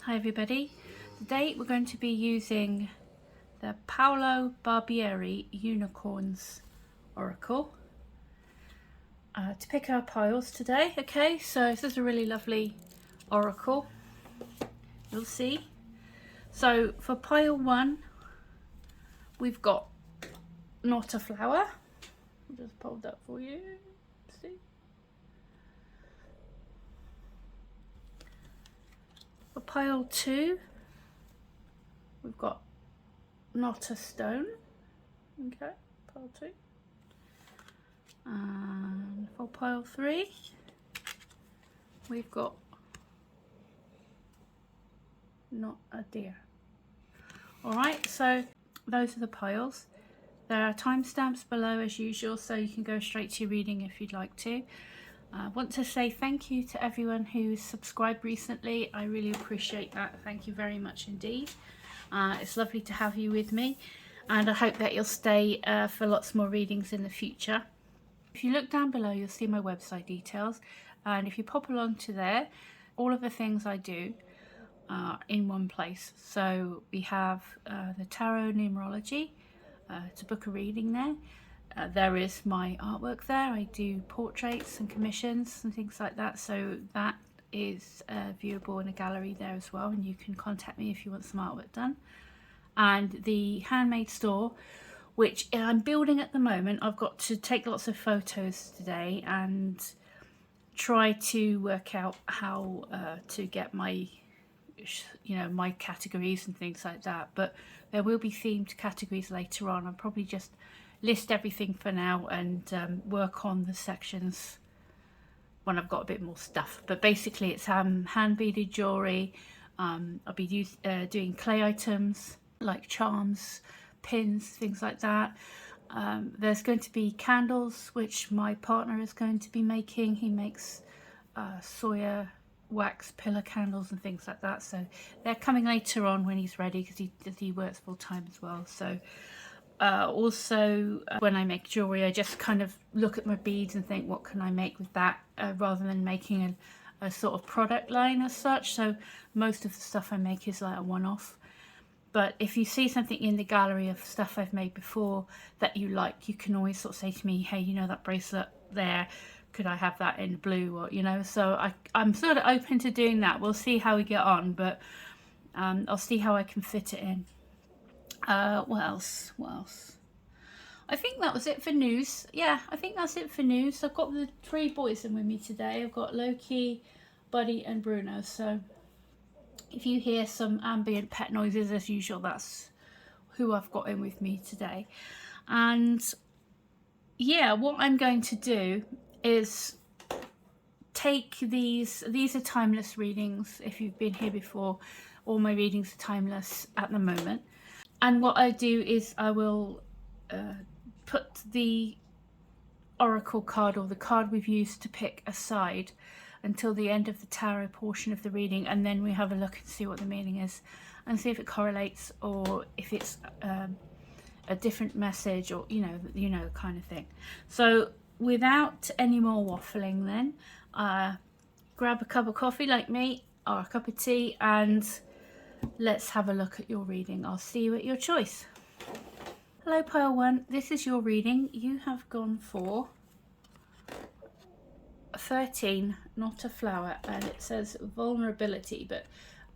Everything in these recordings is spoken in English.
Hi everybody, today we're going to be using the Barbieri Unicorns Oracle to pick our piles today. Okay, so this is a really lovely oracle, you'll see. So for pile 1 we've got Not a Flower. I'll just hold that for you, see. For pile 2 we've got Not a Stone. Okay, pile 2. And for pile 3 we've got Not a Deer. Alright, so those are the piles. There are timestamps below as usual, so you can go straight to your reading if you'd like to. I want to say thank you to everyone who's subscribed recently. I really appreciate that. Thank you very much indeed. It's lovely to have you with me, and I hope that you'll stay for lots more readings in the future. If you look down below, you'll see my website details, and if you pop along to there, all of the things I do are in one place. So we have the tarot numerology to book a reading there. There is my artwork there. I do portraits and commissions and things like that, so that is viewable in a gallery there as well, and you can contact me if you want some artwork done. And the handmade store, which I'm building at the moment. I've got to take lots of photos today and try to work out how to get my my categories and things like that, but there will be themed categories later on. I'll probably just list everything for now and work on the sections when I've got a bit more stuff. But basically it's hand beaded jewelry. I'll be doing clay items like charms, pins, things like that. There's going to be candles, which my partner is going to be making. He makes soya wax pillar candles and things like that, so they're coming later on when he's ready, because he works full time as well. So also when I make jewelry, I just kind of look at my beads and think, what can I make with that, rather than making a sort of product line as such. So most of the stuff I make is like a one-off. But if you see something in the gallery of stuff I've made before that you like, you can always sort of say to me, hey, you know that bracelet there, could I have that in blue? Or so I'm sort of open to doing that. We'll see how we get on, but I'll see how I can fit it in. What else? I think that was it for news. Yeah, I think that's it for news. I've got the 3 boys in with me today. I've got Loki, Buddy and Bruno. So if you hear some ambient pet noises as usual, that's who I've got in with me today. And yeah, what I'm going to do is take these are timeless readings. If you've been here before, all my readings are timeless at the moment. And what I do is I will put the oracle card, or the card we've used to pick, aside until the end of the tarot portion of the reading, and then we have a look and see what the meaning is and see if it correlates, or if it's a different message, or kind of thing. So without any more waffling then, grab a cup of coffee like me, or a cup of tea, and let's have a look at your reading. I'll see you at your choice. Hello pile 1, this is your reading. You have gone for 13, Not a Flower, and it says vulnerability, but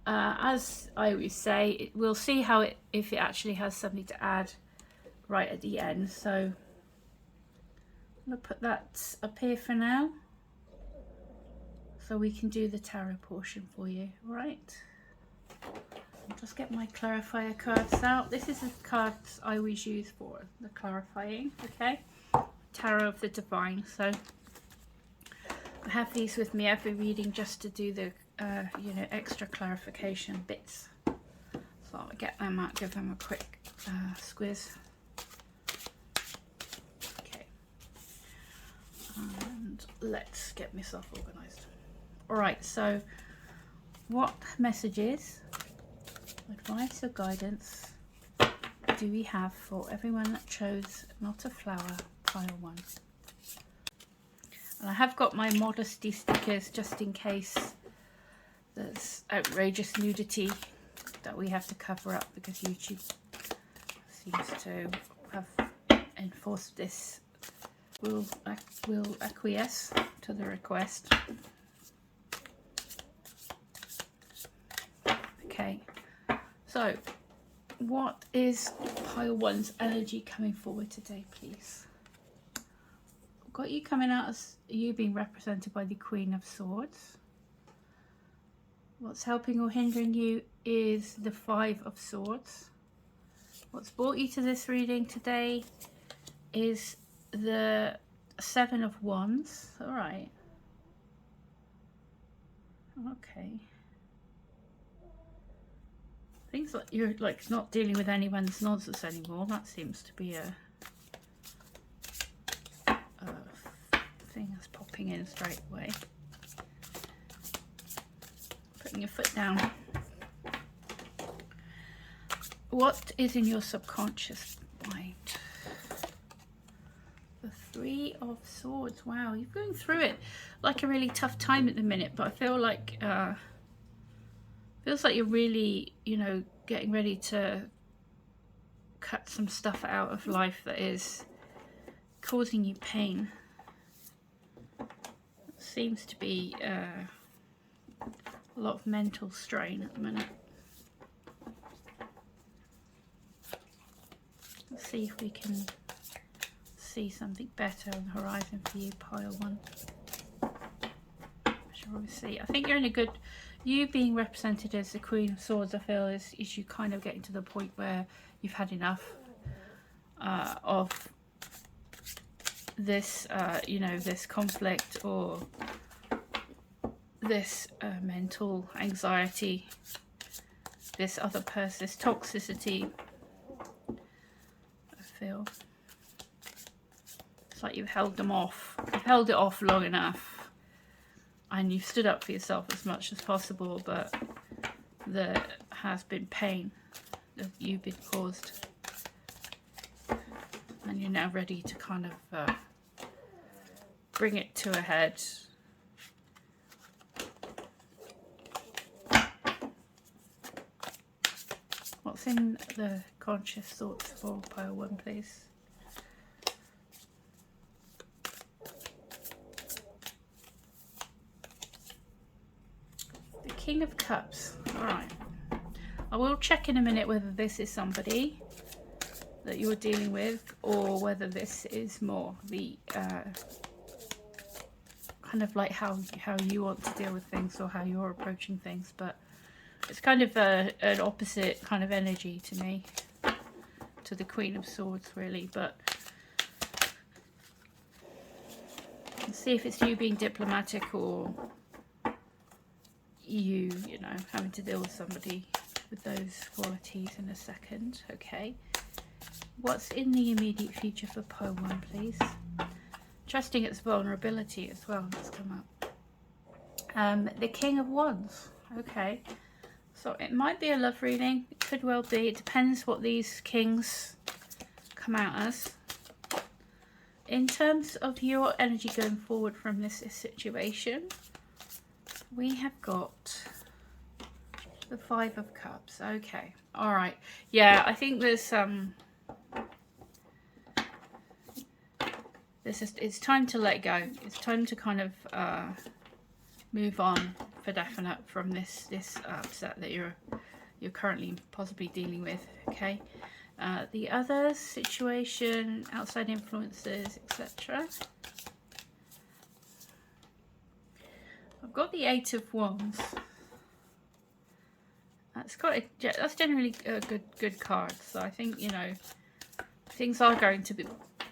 as I always say, we'll see how if it actually has something to add right at the end. So I'm going to put that up here for now so we can do the tarot portion for you. Right, I'll just get my clarifier cards out. This is the cards I always use for the clarifying. Okay, Tarot of the Divine. So I have these with me every reading just to do the extra clarification bits. So I'll get them out, give them a quick squiz. Okay, and let's get myself organized. All right, so what messages, advice or guidance do we have for everyone that chose Not a Flower, pile 1? And I have got my modesty stickers just in case there's outrageous nudity that we have to cover up because YouTube seems to have enforced this. We'll acquiesce to the request. Okay, so what is pile 1's energy coming forward today, please? I've got you coming out as you being represented by the Queen of Swords. What's helping or hindering you is the 5 of Swords. What's brought you to this reading today is the 7 of Wands. All right. Okay. Things like you're like not dealing with anyone's nonsense anymore. That seems to be a thing that's popping in straight away. Putting your foot down. What is in your subconscious mind? The 3 of Swords. Wow, you're going through it like a really tough time at the minute, but I feel like feels like you're really, you know, getting ready to cut some stuff out of life that is causing you pain. It seems to be a lot of mental strain at the minute. Let's see if we can see something better on the horizon for you, pile 1. Obviously, I think you're in a good, you being represented as the Queen of Swords, I feel is you kind of getting to the point where you've had enough of this, you know, this conflict or this mental anxiety, this other person, this toxicity. I feel it's like you've held them off, you've held it off long enough. And you've stood up for yourself as much as possible, but there has been pain that you've been caused. And you're now ready to kind of bring it to a head. What's in the conscious thoughts for pile 1, please? King of Cups. Alright. I will check in a minute whether this is somebody that you're dealing with or whether this is more the kind of like how you want to deal with things or how you're approaching things, but it's kind of an opposite kind of energy to me, to the Queen of Swords really, but let's see if it's you being diplomatic or you know, having to deal with somebody with those qualities in a second. Okay. What's in the immediate future for pile 1, please? Trusting its vulnerability as well. Let's come up. The King of Wands. Okay. So it might be a love reading. It could well be. It depends what these kings come out as. In terms of your energy going forward from this situation, we have got the 5 of Cups. Okay. All right. Yeah, I think there's it's time to let go. It's time to kind of move on for definite from this upset that you're currently possibly dealing with. Okay. The other situation, outside influences, etc. I've got the 8 of Wands. That's generally a good card. So I think, you know, things are going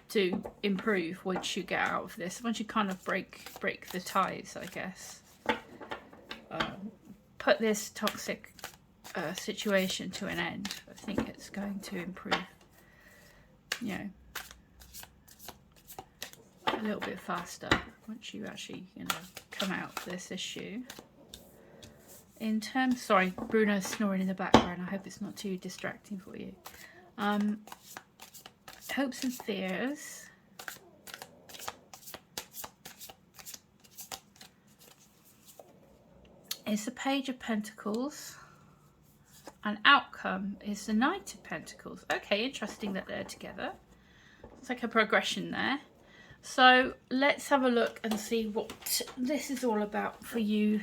to improve once you get out of this. Once you kind of break the ties, I guess. Put this toxic situation to an end. I think it's going to improve. You know, a little bit faster once you actually, you know, come out of this issue. In terms, sorry, Bruno's snoring in the background. I hope it's not too distracting for you. Hopes and fears. is the Page of Pentacles, and outcome is the Knight of Pentacles. Okay, interesting that they're together. It's like a progression there. So let's have a look and see what this is all about for you,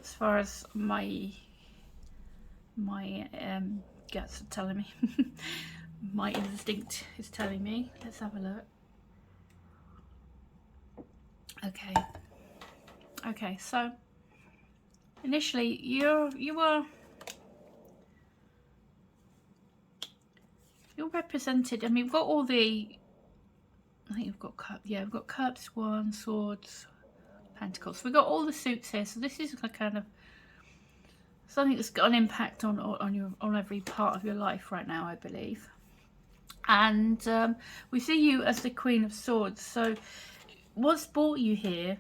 as far as my guts are telling me. My instinct is telling me. Let's have a look. Okay, so initially you're represented. I mean, we've got all the, I think we've got we've got Cups, Wands, Swords, Pentacles. We've got all the suits here, so this is a kind of something that's got an impact on every part of your life right now, I believe. And we see you as the Queen of Swords. So what's brought you here,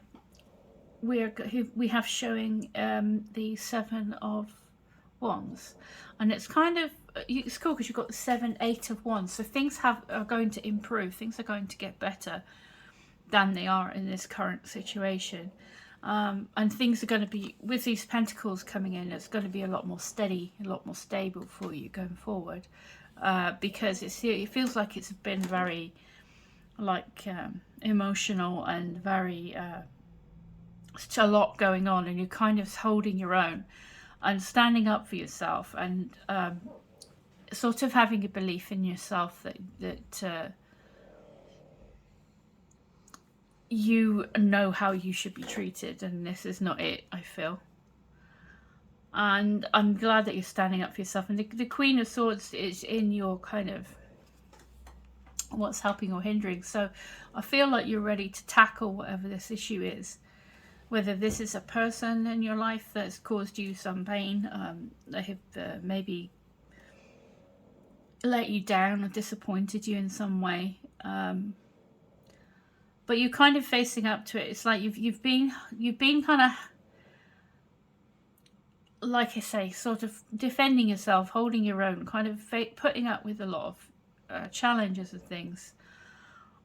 we have showing the Seven of Wands, and it's kind of, it's cool because you've got the 7, 8 of Wands. So things are going to improve. Things are going to get better than they are in this current situation. And things are going to be, with these pentacles coming in, it's going to be a lot more steady, a lot more stable for you going forward, because it feels like it's been very emotional and very it's a lot going on, and you're kind of holding your own and standing up for yourself, and sort of having a belief in yourself that you know how you should be treated, and this is not it, I feel. And I'm glad that you're standing up for yourself. And the Queen of Swords is in your kind of what's helping or hindering. So I feel like you're ready to tackle whatever this issue is. Whether this is a person in your life that's caused you some pain, they have maybe let you down or disappointed you in some way. But you're kind of facing up to it. It's like you've been kind of, like I say, sort of defending yourself, holding your own, kind of putting up with a lot of challenges and things.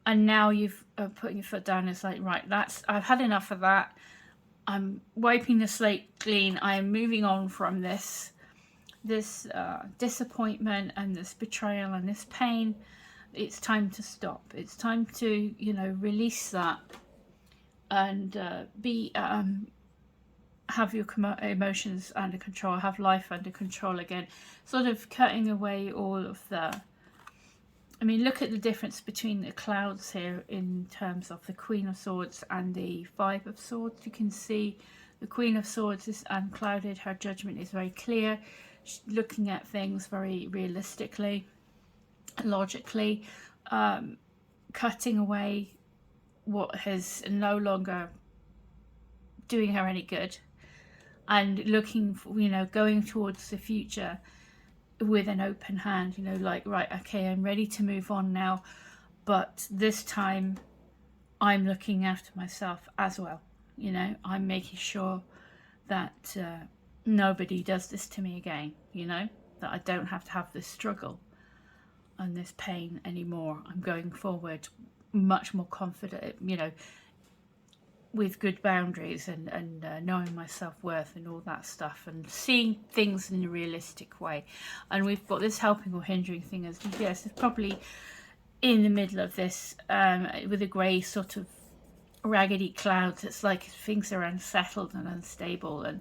And now you've putting your foot down. It's like, right, I've had enough of that. I'm wiping the slate clean. I am moving on from this disappointment and this betrayal and this pain. It's time to stop. It's time to, release that and have your emotions under control, have life under control again. Sort of cutting away all of the, I mean, look at the difference between the clouds here in terms of the Queen of Swords and the Five of Swords. You can see the Queen of Swords is unclouded. Her judgment is very clear. She's looking at things very realistically, logically, cutting away what has no longer doing her any good, and looking for, going towards the future with an open hand, like, right, okay, I'm ready to move on now, but this time I'm looking after myself as well. I'm making sure that nobody does this to me again, that I don't have to have this struggle and this pain anymore. I'm going forward much more confident, with good boundaries and knowing my self-worth and all that stuff, and seeing things in a realistic way. And we've got this helping or hindering thing as, yes, it's probably in the middle of this with a grey sort of raggedy clouds. It's like things are unsettled and unstable, and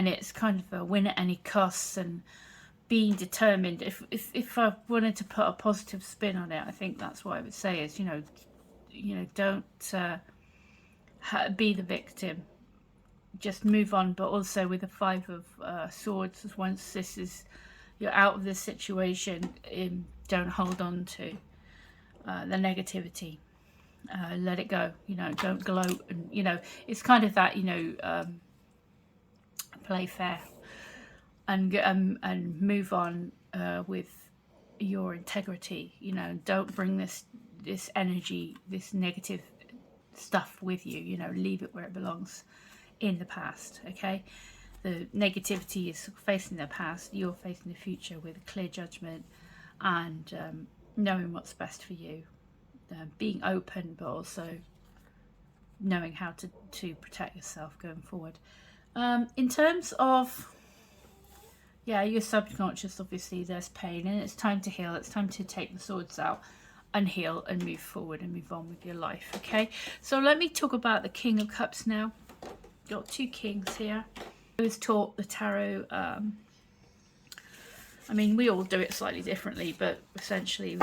it's kind of a win at any cost and being determined. If I wanted to put a positive spin on it, I think that's what I would say is, don't be the victim, just move on. But also with the Five of Swords, once you're out of this situation, don't hold on to the negativity. Let it go. Don't gloat, and it's kind of that, play fair and move on with your integrity. Don't bring this energy, this negative stuff with you. Leave it where it belongs, in the past. Okay, the negativity is facing the past. You're facing the future with a clear judgment and knowing what's best for you, being open, but also knowing how to protect yourself going forward. In terms of, yeah, your subconscious, obviously there's pain and it's time to heal. It's time to take the swords out and heal and move forward and move on with your life. Okay, so let me talk about the King of Cups now. Got two kings here. I was taught the tarot. I mean, we all do it slightly differently, but essentially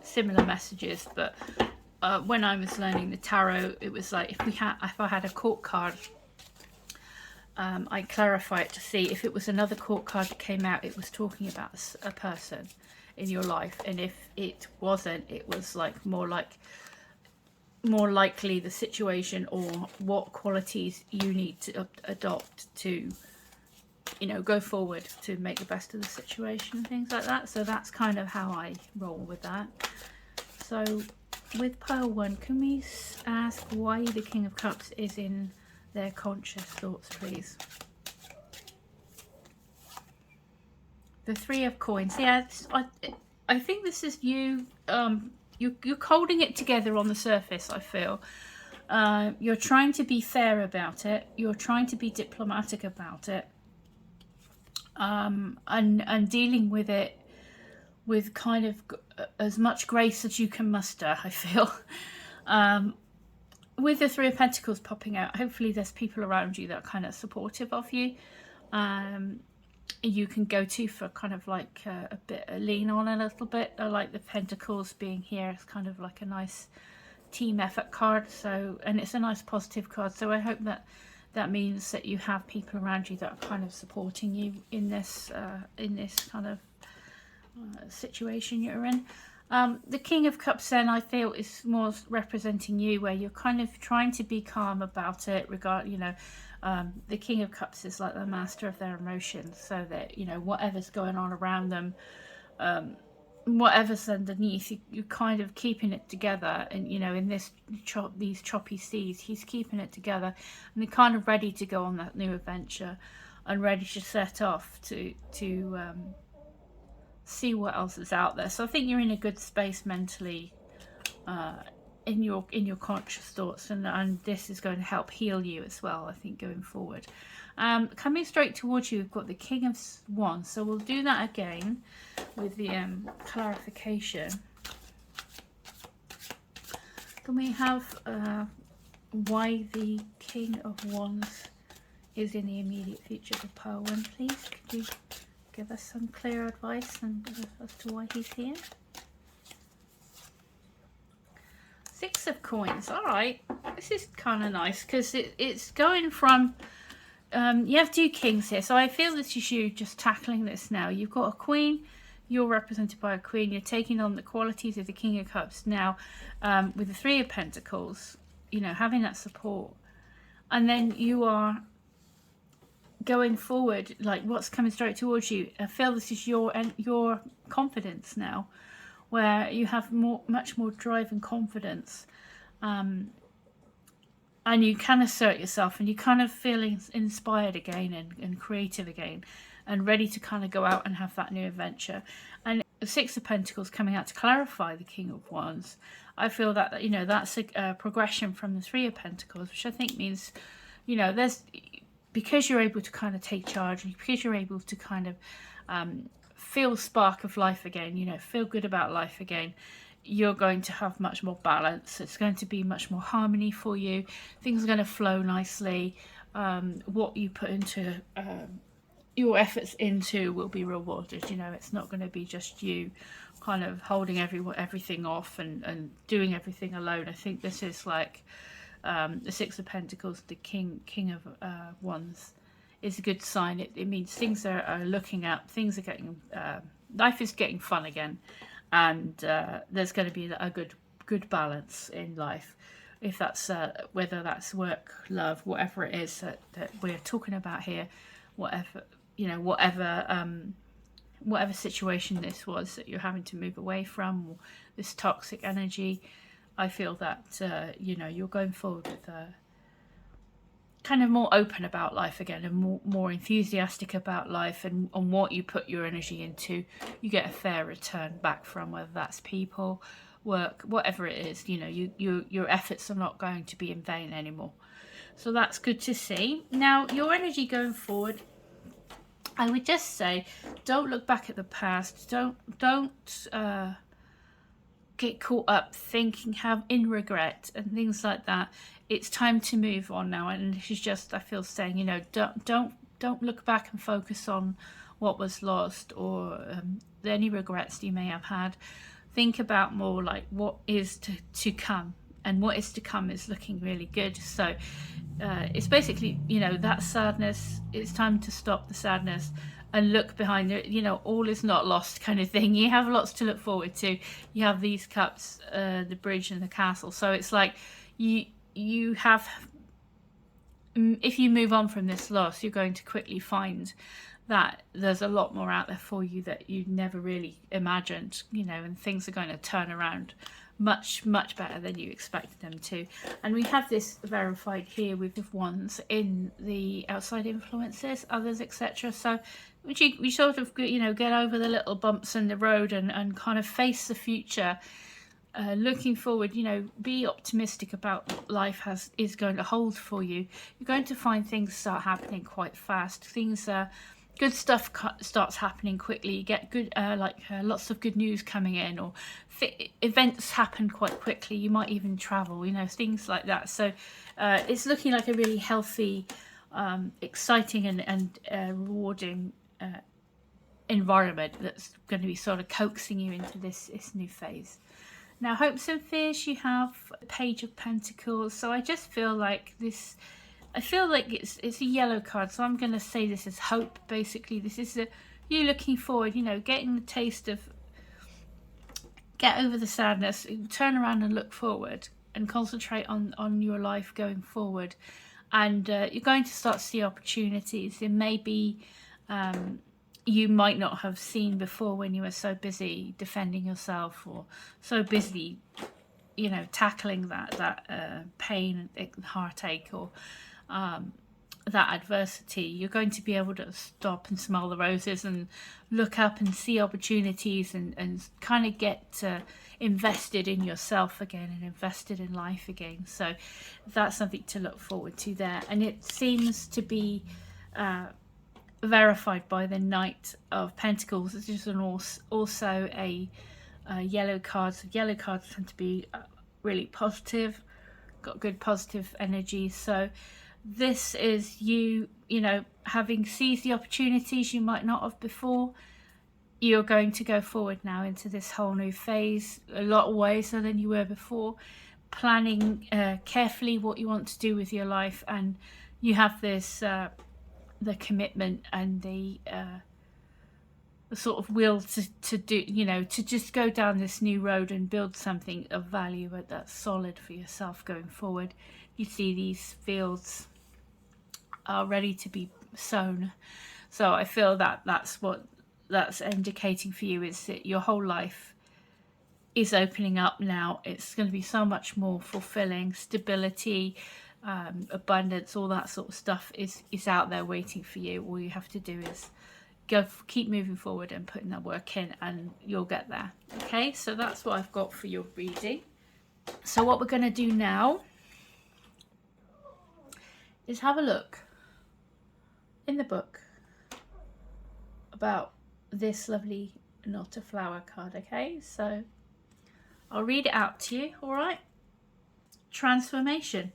similar messages. But when I was learning the tarot, it was like if I had a court card, I clarify it to see if it was another court card that came out, it was talking about a person in your life, and if it wasn't, it was like more likely the situation or what qualities you need to adopt to, you know, go forward to make the best of the situation and things like that. So that's kind of how I roll with that. So with pile 1, can we ask why the King of Cups is in their conscious thoughts, please? The 3 of Coins. Yeah, I think this is you. You're holding it together on the surface, I feel. You're trying to be fair about it. You're trying to be diplomatic about it. And dealing with it with kind of as much grace as you can muster, I feel. With the 3 of Pentacles popping out, hopefully there's people around you that are kind of supportive of you. You can go to for kind of like a bit a lean on a little bit. I like the Pentacles being here. It's kind of like a nice team effort card. So, and it's a nice positive card. So I hope that means that you have people around you that are kind of supporting you in this kind of situation you're in. The King of Cups then, I feel, is more representing you, where you're kind of trying to be calm about it. The King of Cups is like the master of their emotions, so that, you know, whatever's going on around them, whatever's underneath, you're kind of keeping it together. And, you know, in these choppy seas, he's keeping it together, and they're kind of ready to go on that new adventure and ready to set off to see what else is out there. So I think you're in a good space mentally, in your conscious thoughts, and this is going to help heal you as well, I think, going forward. Coming straight towards you, we've got the King of Wands. So we'll do that again with the clarification. Can we have why the King of Wands is in the immediate future of the pile 1, please? Could you give us some clear advice as to why he's here? 6 of Coins. All right, this is kind of nice because it's going from you have 2 kings here, so I feel this is you just tackling this now. You've got a queen, you're represented by a queen, you're taking on the qualities of the King of Cups now, with the 3 of Pentacles, you know, having that support, and then you are going forward, like what's coming straight towards you. I feel this is your confidence now, where you have much more drive and confidence, and you can assert yourself, and you kind of feeling inspired again and creative again, and ready to kind of go out and have that new adventure. And the 6 of Pentacles coming out to clarify the King of Wands. I feel that, you know, that's a progression from the 3 of Pentacles, which I think means, you know, because you're able to kind of take charge, and because you're able to kind of feel spark of life again, you know, feel good about life again, you're going to have much more balance. It's going to be much more harmony for you. Things are going to flow nicely. What you put into your efforts into will be rewarded. You know, it's not going to be just you kind of holding everything off and doing everything alone. I think this is like the 6 of Pentacles, the King of Wands, is a good sign. It means things are looking up, things are getting, life is getting fun again, and there's going to be a good balance in life. If that's whether that's work, love, whatever it is that we're talking about here, whatever, you know, whatever situation this was that you're having to move away from, or this toxic energy, I feel that you know, you're going forward with kind of more open about life again, and more enthusiastic about life, and on what you put your energy into, you get a fair return back from, whether that's people, work, whatever it is. You know, your efforts are not going to be in vain anymore. So that's good to see. Now, your energy going forward, I would just say, don't look back at the past. Don't get caught up thinking, in regret and things like that. It's time to move on now. And this is just, I feel, saying, you know, don't look back and focus on what was lost or any regrets you may have had. Think about more like what is to come, and what is to come is looking really good. So it's basically, you know, that sadness, it's time to stop the sadness and look behind it. You know, all is not lost kind of thing. You have lots to look forward to. You have these cups, the bridge and the castle. So it's like you have, if you move on from this loss, you're going to quickly find that there's a lot more out there for you that you never really imagined, you know, and things are going to turn around much better than you expected them to. And we have this verified here with the wands in the outside influences, others, etc. So we sort of, you know, get over the little bumps in the road and kind of face the future, looking forward. You know, be optimistic about what life is going to hold for you. You're going to find things start happening quite fast. Things good stuff starts happening quickly. You get good, lots of good news coming in, or events happen quite quickly. You might even travel, you know, things like that. So it's looking like a really healthy, exciting and rewarding environment that's going to be sort of coaxing you into this new phase. Now, hopes and fears, you have the Page of Pentacles. So I just feel like this, I feel like it's a yellow card, so I'm going to say this is hope. Basically, this is you looking forward, you know, getting the taste of, get over the sadness, turn around and look forward and concentrate on your life going forward. And you're going to start to see opportunities. There may be you might not have seen before when you were so busy defending yourself, or so busy, you know, tackling that pain and heartache, or that adversity. You're going to be able to stop and smell the roses and look up and see opportunities and kind of get invested in yourself again and invested in life again. So that's something to look forward to there. And it seems to be verified by the Knight of Pentacles. This is also a yellow card. So yellow cards tend to be really positive, got good positive energy. So this is you know, having seized the opportunities you might not have before. You're going to go forward now into this whole new phase a lot wiser than you were before, planning carefully what you want to do with your life. And you have this the commitment and the sort of will to do, you know, to just go down this new road and build something of value that's solid for yourself going forward. You see these fields are ready to be sown. So I feel that that's what that's indicating for you, is that your whole life is opening up now. It's going to be so much more fulfilling. Stability, abundance, all that sort of stuff is out there waiting for you. All you have to do is keep moving forward and putting that work in, and you'll get there. Okay, so that's what I've got for your reading. So what we're going to do now is have a look in the book about this lovely Not a Flower card. Okay, so I'll read it out to you. All right. Transformation.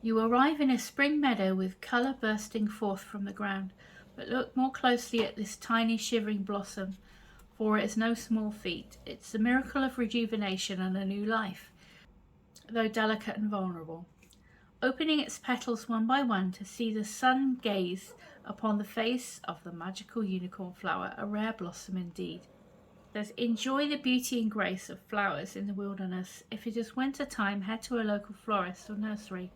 You arrive in a spring meadow with colour bursting forth from the ground, but look more closely at this tiny shivering blossom, for it is no small feat. It's the miracle of rejuvenation and a new life, though delicate and vulnerable. Opening its petals one by one to see the sun gaze upon the face of the magical unicorn flower, a rare blossom indeed. Enjoy the beauty and grace of flowers in the wilderness. If it is winter time, head to a local florist or nursery.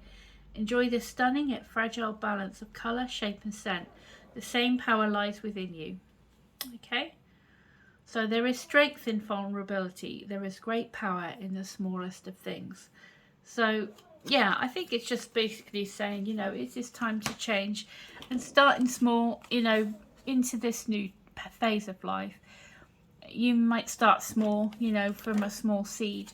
Enjoy the stunning yet fragile balance of colour, shape and scent. The same power lies within you. Okay? So there is strength in vulnerability. There is great power in the smallest of things. So yeah, I think it's just basically saying, you know, it is time to change and starting small, you know, into this new phase of life. You might start small, you know, from a small seed,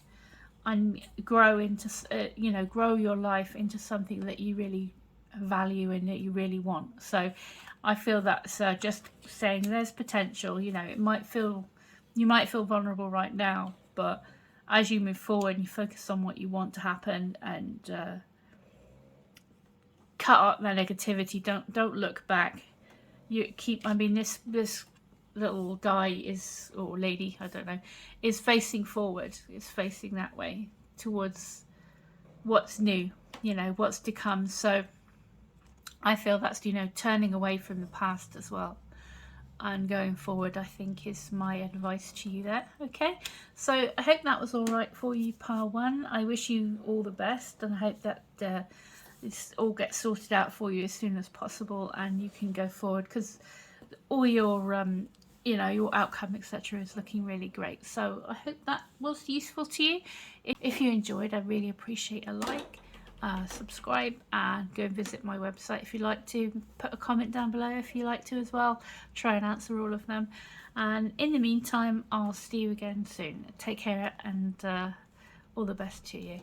and grow into, you know, grow your life into something that you really value and that you really want. So I feel that's just saying there's potential. You know, it might feel, you might feel vulnerable right now, but as you move forward and you focus on what you want to happen and cut out the negativity, don't look back. You keep, I mean, this little guy is, or lady, I don't know, is facing forward, is facing that way towards what's new, you know, what's to come. So I feel that's, you know, turning away from the past as well and going forward, I think, is my advice to you there. Okay, so I hope that was all right for you, pile one. I wish you all the best, and I hope that this all gets sorted out for you as soon as possible and you can go forward, because all your you know, your outcome, etc., is looking really great. So I hope that was useful to you. If you enjoyed, I really appreciate a like, subscribe, and go and visit my website if you like to. Put a comment down below if you like to as well. Try and answer all of them. And in the meantime, I'll see you again soon. Take care, and all the best to you.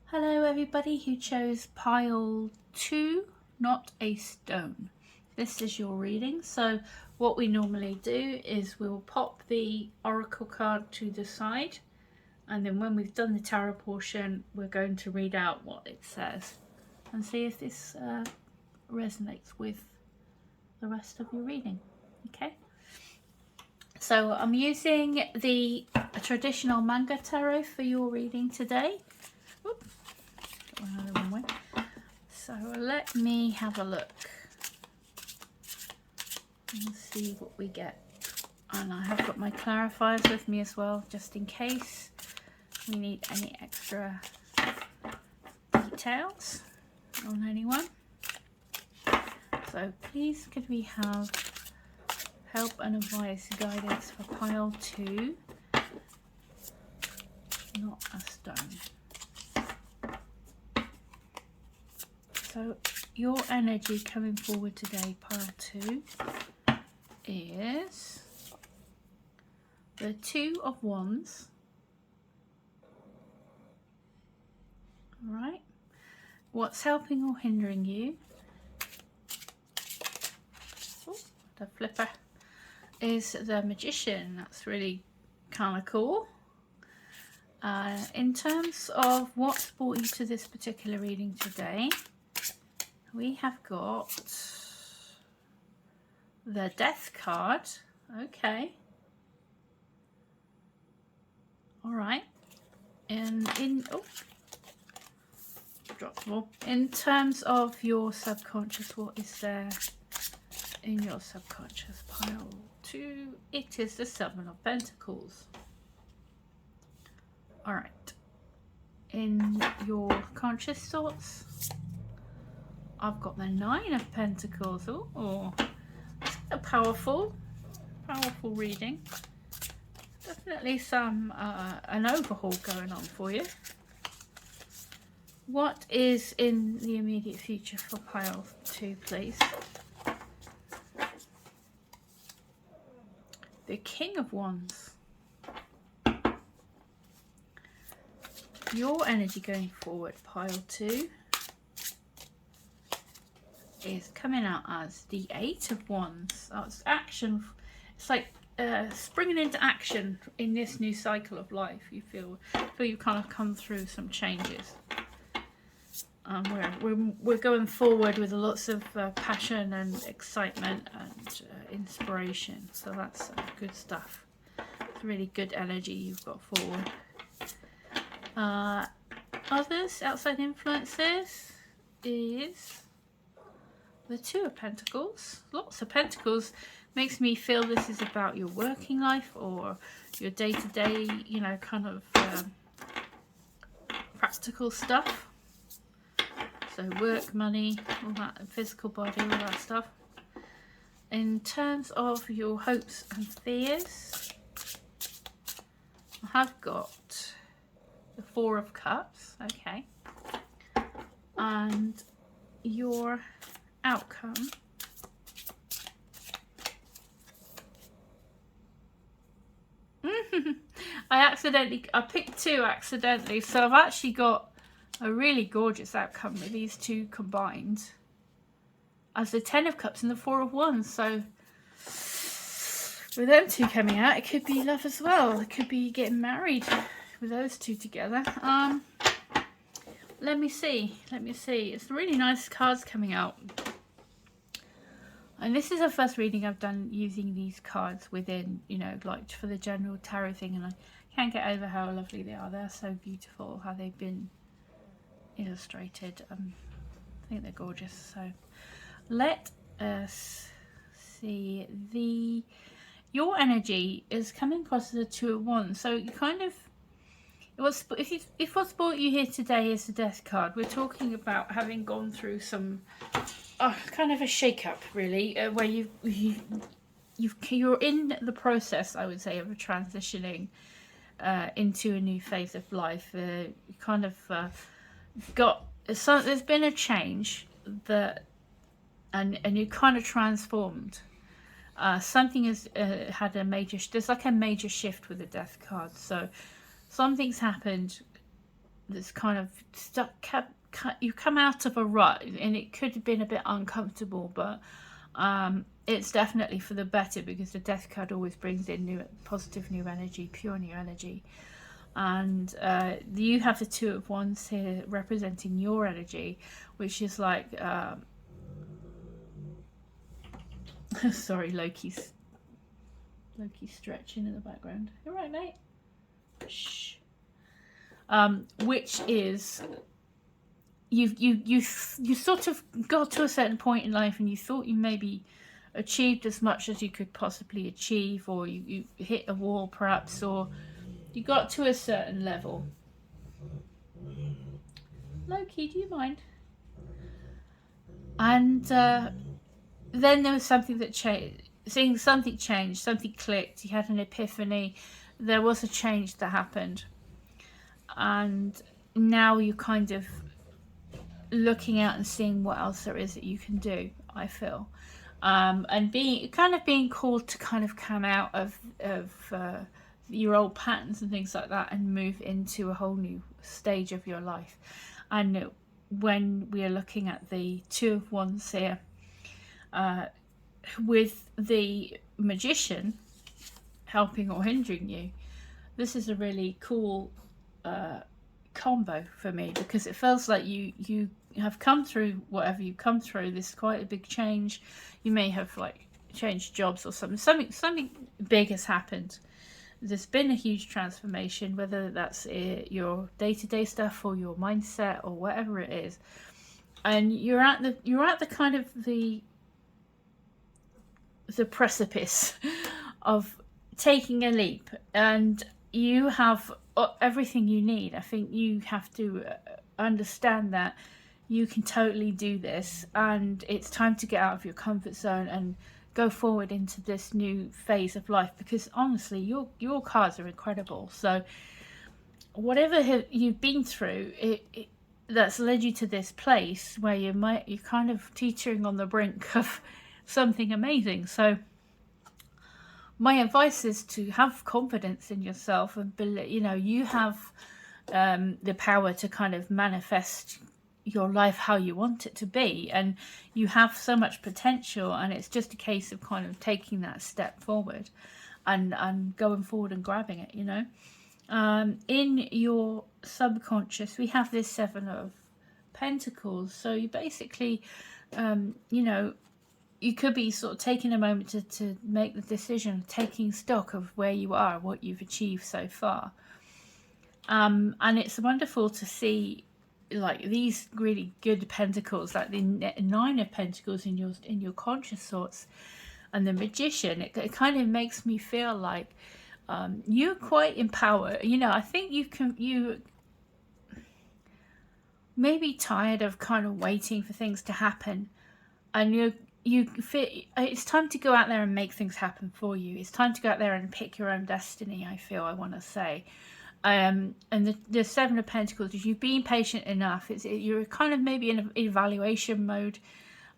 Hello everybody who chose pile 2, not a stone. This is your reading. So what we normally do is we'll pop the oracle card to the side, and then when we've done the tarot portion, we're going to read out what it says and see if this resonates with the rest of your reading. Okay, so I'm using the traditional manga tarot for your reading today. Oops, got one the wrong way. So let me have a look and see what we get. And I have got my clarifiers with me as well, just in case we need any extra details on anyone. So please could we have help and advice, guidance for pile 2, not a stone. So your energy coming forward today, pile 2, is the 2 of Wands. All right. What's helping or hindering you? Oh, the flipper is the Magician. That's really kind of cool. In terms of what's brought you to this particular reading today, we have got the Death card. Okay. All right. And drop more. In terms of your subconscious, what is there in your subconscious, pile 2? It is the 7 of Pentacles. All right. In your conscious thoughts, I've got the 9 of Pentacles. Oh, a powerful reading. Definitely some an overhaul going on for you. What is in the immediate future for pile 2, please? The King of Wands. Your energy going forward, pile 2, is coming out as the 8 of Wands. That's action. It's like springing into action in this new cycle of life. You feel you've kind of come through some changes. We're going forward with lots of passion and excitement and inspiration. So that's good stuff. It's really good energy you've got forward. Others, outside influences, is the 2 of Pentacles. Lots of Pentacles. Makes me feel this is about your working life or your day-to-day, you know, kind of practical stuff. So work, money, all that, physical body, all that stuff. In terms of your hopes and fears, I have got the 4 of Cups. Okay. And your outcome I picked 2 accidentally, so I've actually got a really gorgeous outcome with these 2 combined as the 10 of Cups and the 4 of Wands. So with them 2 coming out, it could be love as well. It could be getting married with those 2 together. Let me see. It's really nice cards coming out. And this is the first reading I've done using these cards within, you know, like for the general tarot thing. And I can't get over how lovely they are. They're so beautiful, how they've been illustrated. I think they're gorgeous. So let us see. Your energy is coming across as a 2 of Wands. So you kind of, if what's brought you here today is the Death card, we're talking about having gone through some kind of a shake-up, really, where you're in the process, I would say, of transitioning into a new phase of life. You kind of there's been a change that, and you kind of transformed. Something has had a major. There's like a major shift with the Death card. So something's happened that's kind of stuck. You come out of a rut, and it could have been a bit uncomfortable, but it's definitely for the better, because the Death card always brings in positive new energy, pure new energy. And you have the 2 of Wands here representing your energy, which is like sorry, Loki's stretching in the background. You all right, mate? Shh. Which is you sort of got to a certain point in life, and you thought you maybe achieved as much as you could possibly achieve, or you hit a wall perhaps, or you got to a certain level. Loki, do you mind? And then there was something that changed. Something changed, something clicked. You had an epiphany. There was a change that happened, and now you're kind of looking out and seeing what else there is that you can do, I feel, and being called to kind of come out of your old patterns and things like that, and move into a whole new stage of your life. And when we are looking at the 2 of Wands here, with the Magician helping or hindering you, this is a really cool combo for me, because it feels like you have come through whatever you've come through. This is quite a big change. You may have like changed jobs or something big has happened. There's been a huge transformation, whether that's your day-to-day stuff or your mindset or whatever it is, and you're at the kind of the precipice of taking a leap, and you have everything you need. I think you have to understand that you can totally do this, and it's time to get out of your comfort zone and go forward into this new phase of life, because honestly your cards are incredible. So whatever you've been through, it that's led you to this place where you're kind of teetering on the brink of something amazing. So my advice is to have confidence in yourself, and you have the power to kind of manifest your life how you want it to be, and you have so much potential, and it's just a case of kind of taking that step forward and going forward and grabbing it. In your subconscious, we have this 7 of Pentacles. So you basically you could be sort of taking a moment to make the decision, taking stock of where you are, what you've achieved so far. And it's wonderful to see like these really good pentacles, like the 9 of Pentacles in your conscious thoughts, and the Magician. It kind of makes me feel like you're quite empowered. I think you may be tired of kind of waiting for things to happen, and it's time to go out there and make things happen for you. It's time to go out there and pick your own destiny, I want to say. And the 7 of Pentacles, if you've been patient enough, you're kind of maybe in an evaluation mode,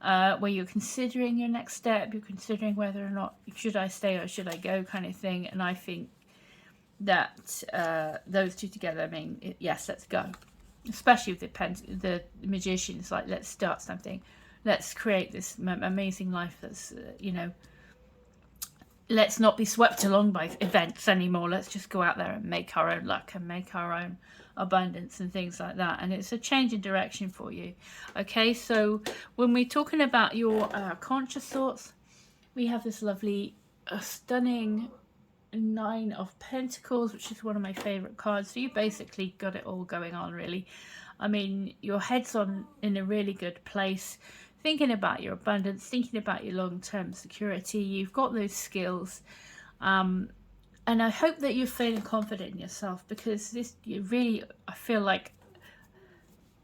where you're considering your next step. You're considering whether or not should I stay or should I go, kind of thing. And I think that those two together, I mean, yes, let's go. Especially with the magician, it's like, let's start something. Let's create this amazing life that's, you know, let's not be swept along by events anymore. Let's just go out there and make our own luck and make our own abundance and things like that. And it's a change in direction for you. Okay, so when we're talking about your conscious thoughts, we have this lovely, stunning Nine of Pentacles, which is one of my favorite cards. So you basically got it all going on, really. I mean, your head's in a really good place, thinking about your abundance, thinking about your long-term security. You've got those skills, and I hope that you're feeling confident in yourself, because I feel like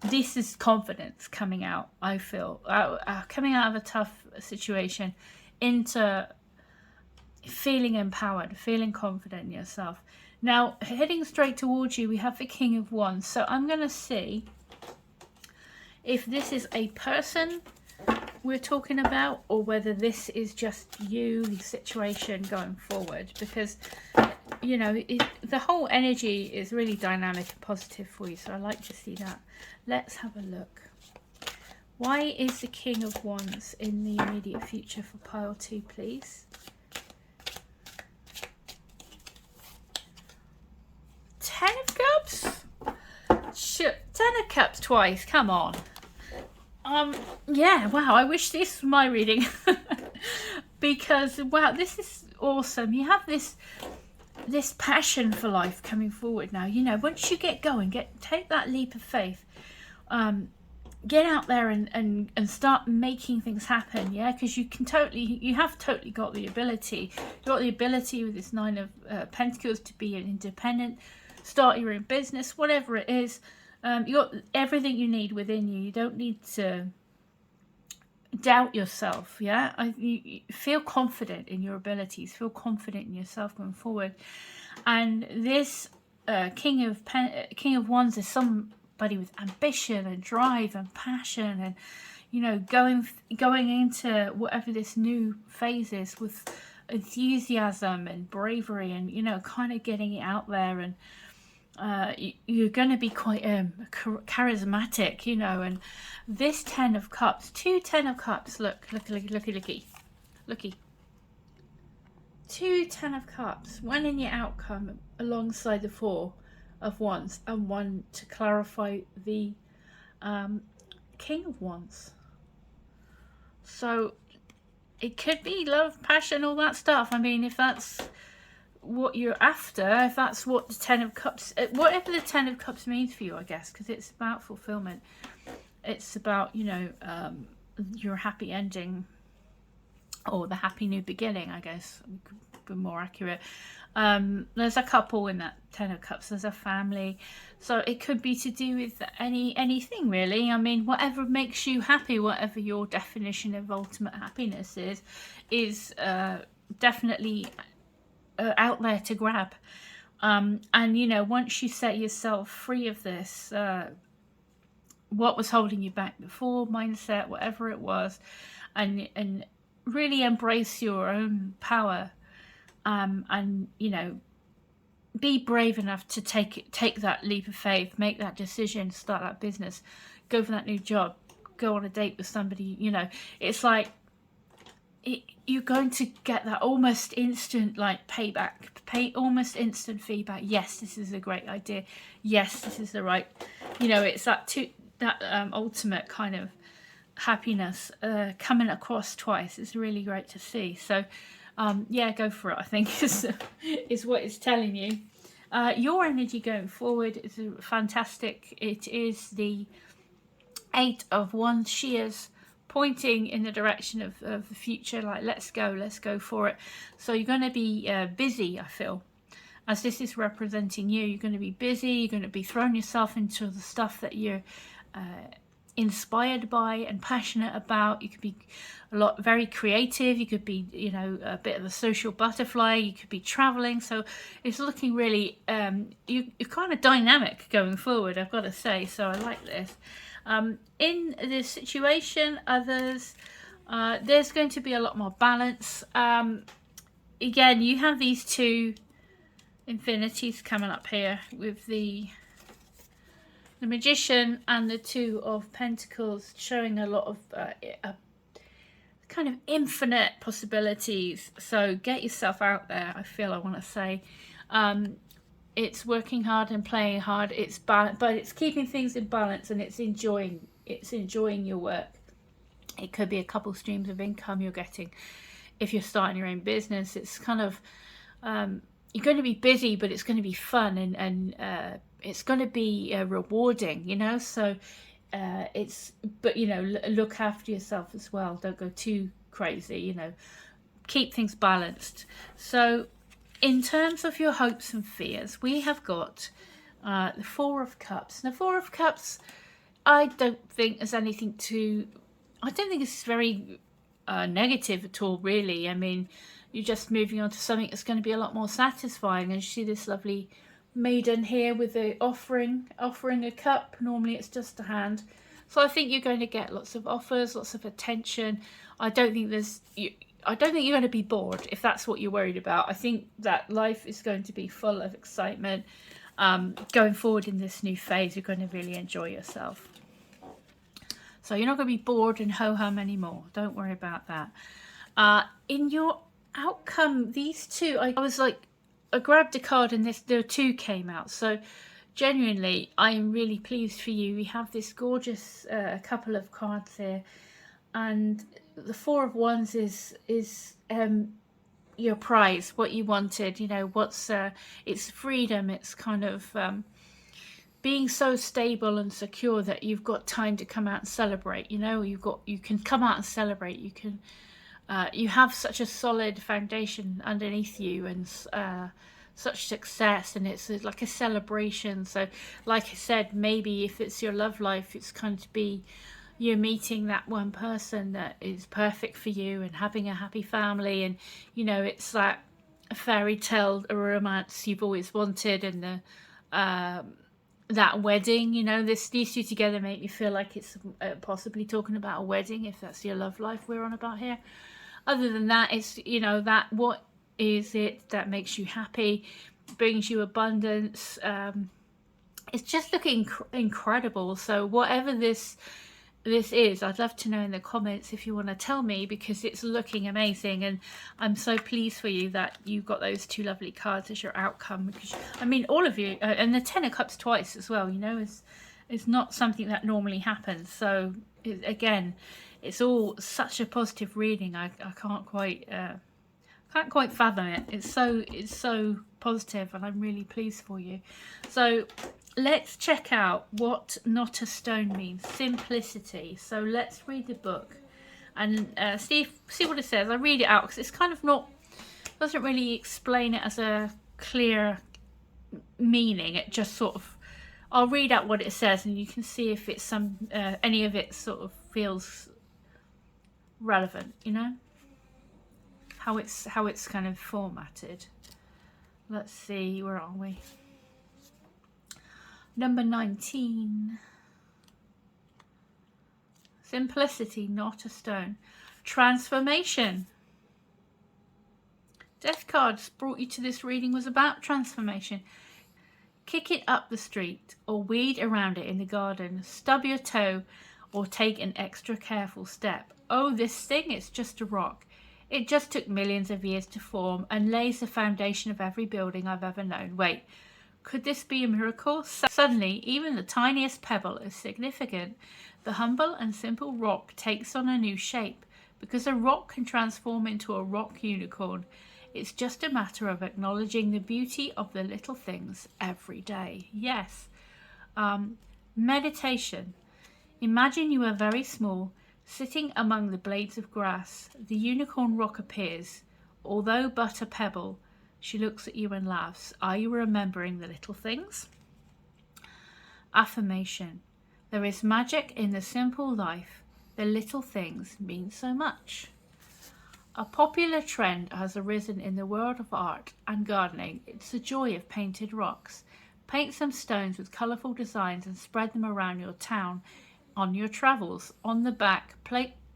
this is confidence coming out. I feel coming out of a tough situation into feeling empowered, feeling confident in yourself. Now, heading straight towards you, we have the King of Wands. So I'm going to see if this is a person we're talking about, or whether this is just you, the situation going forward, because, you know, the whole energy is really dynamic and positive for you. So I like to see that. Let's have a look. Why is the King of Wands in the immediate future for pile 2, please? 10 of Cups? Sure, 10 of Cups twice, come on. Yeah, wow, I wish this was my reading. Because, wow, this is awesome. You have this passion for life coming forward now. You know, once you get going, take that leap of faith. Get out there and start making things happen, yeah? Because you have totally got the ability. You've got the ability with this Nine of Pentacles to be an independent, start your own business, whatever it is. You got everything you need within you. You don't need to doubt yourself, yeah? You feel confident in your abilities, feel confident in yourself going forward. And this King of Wands is somebody with ambition and drive and passion, and, you know, going into whatever this new phase is with enthusiasm and bravery, and, you know, kind of getting it out there. And you're going to be quite charismatic, you know. And this 10 of Cups, 2 10 of Cups, looky. 2 10 of Cups, one in your outcome alongside the 4 of Wands, and one to clarify the King of Wands. So it could be love, passion, all that stuff. I mean, if that's what you're after, if that's what the 10 of Cups, whatever the 10 of Cups means for you, I guess, because it's about fulfillment. It's about, you know, your happy ending, or the happy new beginning, I guess, could be more accurate. There's a couple in that 10 of Cups, there's a family, so it could be to do with anything, really. I mean, whatever makes you happy, whatever your definition of ultimate happiness is definitely out there to grab. And, you know, once you set yourself free of this, what was holding you back before, mindset, whatever it was, and really embrace your own power, and, you know, be brave enough to take that leap of faith, make that decision, start that business, go for that new job, go on a date with somebody. You know, it's like you're going to get that almost instant, like, payback, almost instant feedback. Yes, this is a great idea. Yes, this is the right, you know, it's that ultimate kind of happiness coming across twice. It's really great to see. So yeah, go for it, I think, is what it's telling you. Your energy going forward is fantastic. It is the 8 of Wands. She is pointing in the direction of the future, like, let's go for it. So you're going to be busy, I feel, as this is representing you. You're going to be busy, you're going to be throwing yourself into the stuff that you're inspired by and passionate about. You could be very creative, you could be, you know, a bit of a social butterfly, you could be traveling. So it's looking really you're kind of dynamic going forward, I've got to say. So I like this. In this situation, others, there's going to be a lot more balance. Again, you have these two infinities coming up here with the Magician and the Two of Pentacles, showing a lot of kind of infinite possibilities. So get yourself out there, I want to say. It's working hard and playing hard. It's but it's keeping things in balance, and it's enjoying your work. It could be a couple streams of income you're getting. If you're starting your own business, it's kind of you're going to be busy, but it's going to be fun, and it's going to be rewarding, you know. So but you know, look after yourself as well. Don't go too crazy, you know. Keep things balanced. So in terms of your hopes and fears, we have got the Four of Cups. Now, Four of Cups, I don't think there's anything to... I don't think it's very negative at all, really. I mean, you're just moving on to something that's going to be a lot more satisfying. And you see this lovely maiden here with the offering a cup. Normally it's just a hand. So I think you're going to get lots of offers, lots of attention. I don't think you're going to be bored, if that's what you're worried about. I think that life is going to be full of excitement. Going forward in this new phase, you're going to really enjoy yourself. So you're not going to be bored and ho-hum anymore. Don't worry about that. In your outcome, these two, I grabbed a card and the two came out. So genuinely, I am really pleased for you. We have this gorgeous couple of cards here. And the Four of Wands is your prize, what you wanted, you know, it's freedom. It's kind of being so stable and secure that you've got time to come out and celebrate. You know, you can come out and celebrate. You can you have such a solid foundation underneath you, and such success, and it's like a celebration. So like I said, maybe if it's your love life, it's going to be you're meeting that one person that is perfect for you and having a happy family, and you know, it's that fairy tale romance you've always wanted, and the that wedding, you know, these two together make me feel like it's possibly talking about a wedding, if that's your love life we're on about here. Other than that, it's, you know, that what is it that makes you happy, brings you abundance. It's just looking incredible. So whatever this is, I'd love to know in the comments if you want to tell me, because it's looking amazing, and I'm so pleased for you that you got those two lovely cards as your outcome. Because I mean, all of you, and the Ten of Cups twice as well, you know, is not something that normally happens. So again, it's all such a positive reading. I can't quite fathom it. It's so positive, and I'm really pleased for you. So let's check out what Not a Stone means. Simplicity. So let's read the book and see what it says. I read it out because it's kind of doesn't really explain it as a clear meaning. It just sort of, I'll read out what it says, and you can see if it's any of it sort of feels relevant, you know, how it's kind of formatted. Let's see, where are we? Number 19. Simplicity, not a stone. Transformation. Death cards brought you to this reading was about transformation. Kick it up the street or weed around it in the garden. Stub your toe or take an extra careful step. Oh, this thing, it's just a rock. It just took millions of years to form and lays the foundation of every building I've ever known. Wait, could this be a miracle? Suddenly, even the tiniest pebble is significant. The humble and simple rock takes on a new shape, because a rock can transform into a rock unicorn. It's just a matter of acknowledging the beauty of the little things every day. Yes. Meditation. Imagine you are very small, sitting among the blades of grass. The unicorn rock appears, although but a pebble. She looks at you and laughs. Are you remembering the little things? Affirmation. There is magic in the simple life. The little things mean so much. A popular trend has arisen in the world of art and gardening. It's the joy of painted rocks. Paint some stones with colourful designs and spread them around your town. On your travels, on the back,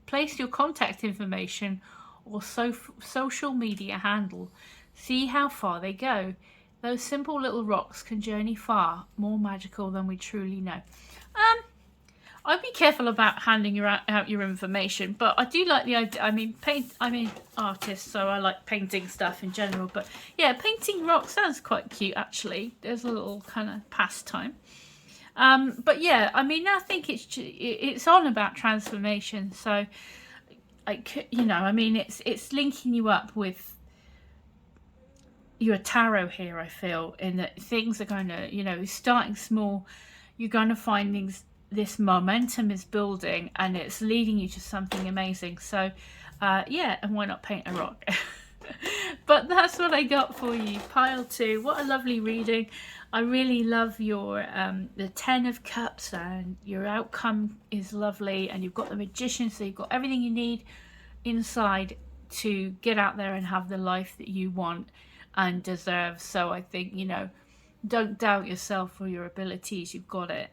place your contact information or social media handle. See how far they go. those simple little rocks can journey far, more magical than we truly know. I'd be careful about handing out your information, but I do like the idea. I'm an artist, so I like painting stuff in general. But yeah, painting rocks sounds quite cute, actually. There's a little kind of pastime. But yeah, I mean, I think it's on about transformation. So, like, you know, I mean, it's linking you up with your tarot here. I feel in that things are going to, you know, starting small. You're going to find things. This momentum is building and it's leading you to something amazing. So yeah, and why not paint a rock? But that's what I got for you, pile 2. What a lovely reading. I really love your the 10 of Cups, and your outcome is lovely, and you've got the Magician, so you've got everything you need inside to get out there and have the life that you want and deserve. So I think, you know, don't doubt yourself or your abilities. You've got it.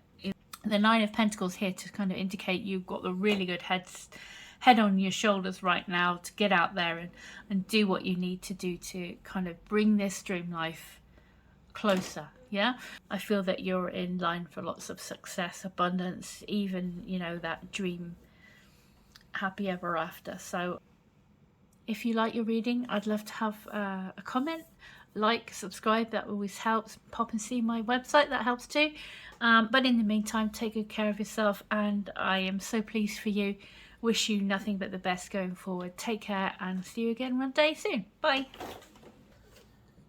The 9 of Pentacles here to kind of indicate you've got the really good head on your shoulders right now to get out there and do what you need to do to kind of bring this dream life closer. Yeah, I feel that you're in line for lots of success, abundance, even, you know, that dream happy ever after. So if you like your reading, I'd love to have a comment, like, subscribe. That always helps. Pop and see my website, that helps too. But in the meantime, take good care of yourself, and I am so pleased for you. Wish you nothing but the best going forward. Take care, and see you again one day soon. Bye.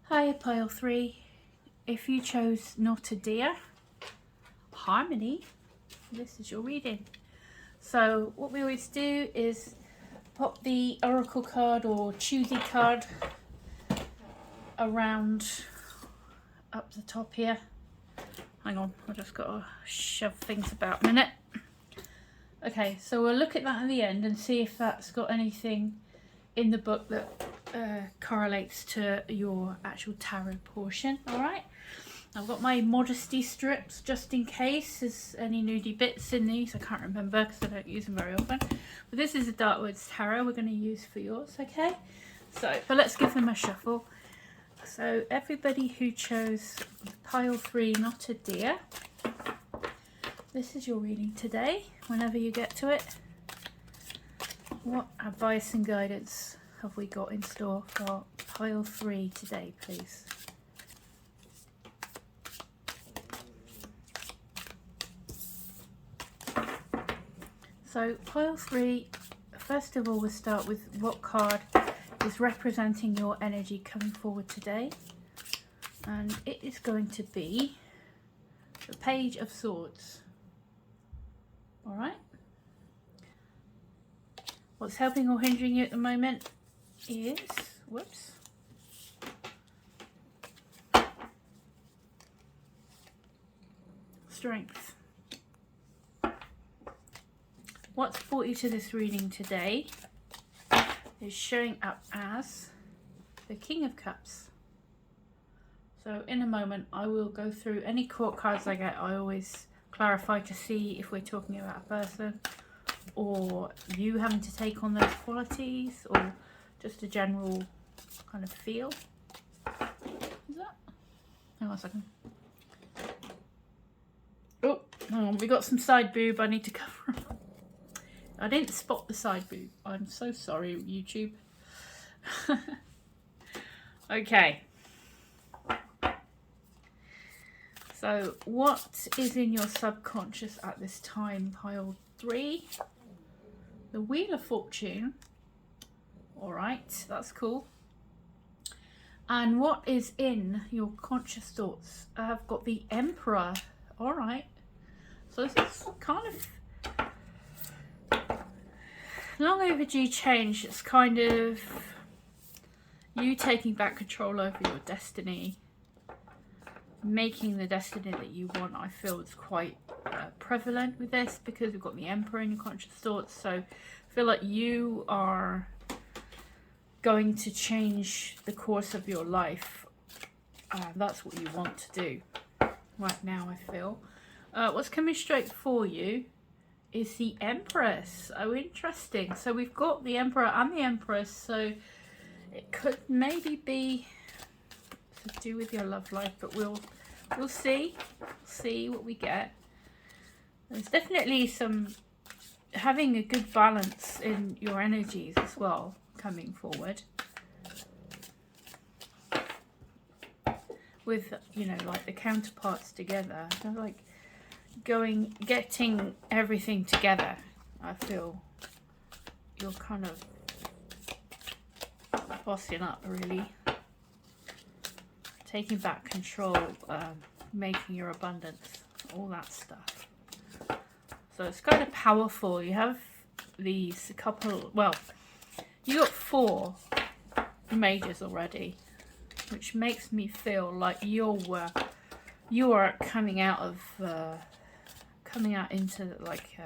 Hi, pile 3. If you chose Not a Deer, Harmony, this is your reading. So what we always do is pop the oracle card or choosy card around up the top here. Hang on, I just got to shove things about a minute. Okay, so we'll look at that at the end and see if that's got anything in the book that correlates to your actual tarot portion. All right, I've got my modesty strips just in case there's any nudie bits in these. I can't remember because I don't use them very often. But this is a Darkwoods tarot we're going to use for yours, okay? So, but let's give them a shuffle. So everybody who chose pile 3, Not a Deer, this is your reading today. Whenever you get to it, what advice and guidance have we got in store for pile 3 today, please? So pile 3, first of all, we'll start with what card is representing your energy coming forward today, and it is going to be the Page of Swords. All right, what's helping or hindering you at the moment is, whoops, strength. What's brought you to this reading today is showing up as the King of Cups. So in a moment I will go through any court cards I get. I always clarify to see if we're talking about a person or you having to take on those qualities or just a general kind of feel. Is that? Hang on a second. Oh, hang on, we got some side boob I need to cover up. I didn't spot the side boob. I'm so sorry, YouTube. Okay. So what is in your subconscious at this time, pile 3? The Wheel of Fortune. All right, that's cool. And what is in your conscious thoughts? I've got the Emperor. All right. So this is kind of long overdue change. It's kind of you taking back control over your destiny, making the destiny that you want. I feel it's quite prevalent with this because we've got the Emperor in your conscious thoughts. So I feel like you are going to change the course of your life. That's what you want to do right now, I feel. What's coming straight for you is the Empress. Oh, interesting. So we've got the Emperor and the Empress, so it could maybe be to do with your love life, but we'll see what we get. There's definitely some having a good balance in your energies as well coming forward, with, you know, like the counterparts together. They're like getting everything together. I feel you're kind of bossing up, really, taking back control, making your abundance, all that stuff. So it's kind of powerful. You have these couple, well, you got 4 majors already, which makes me feel like you are coming out into like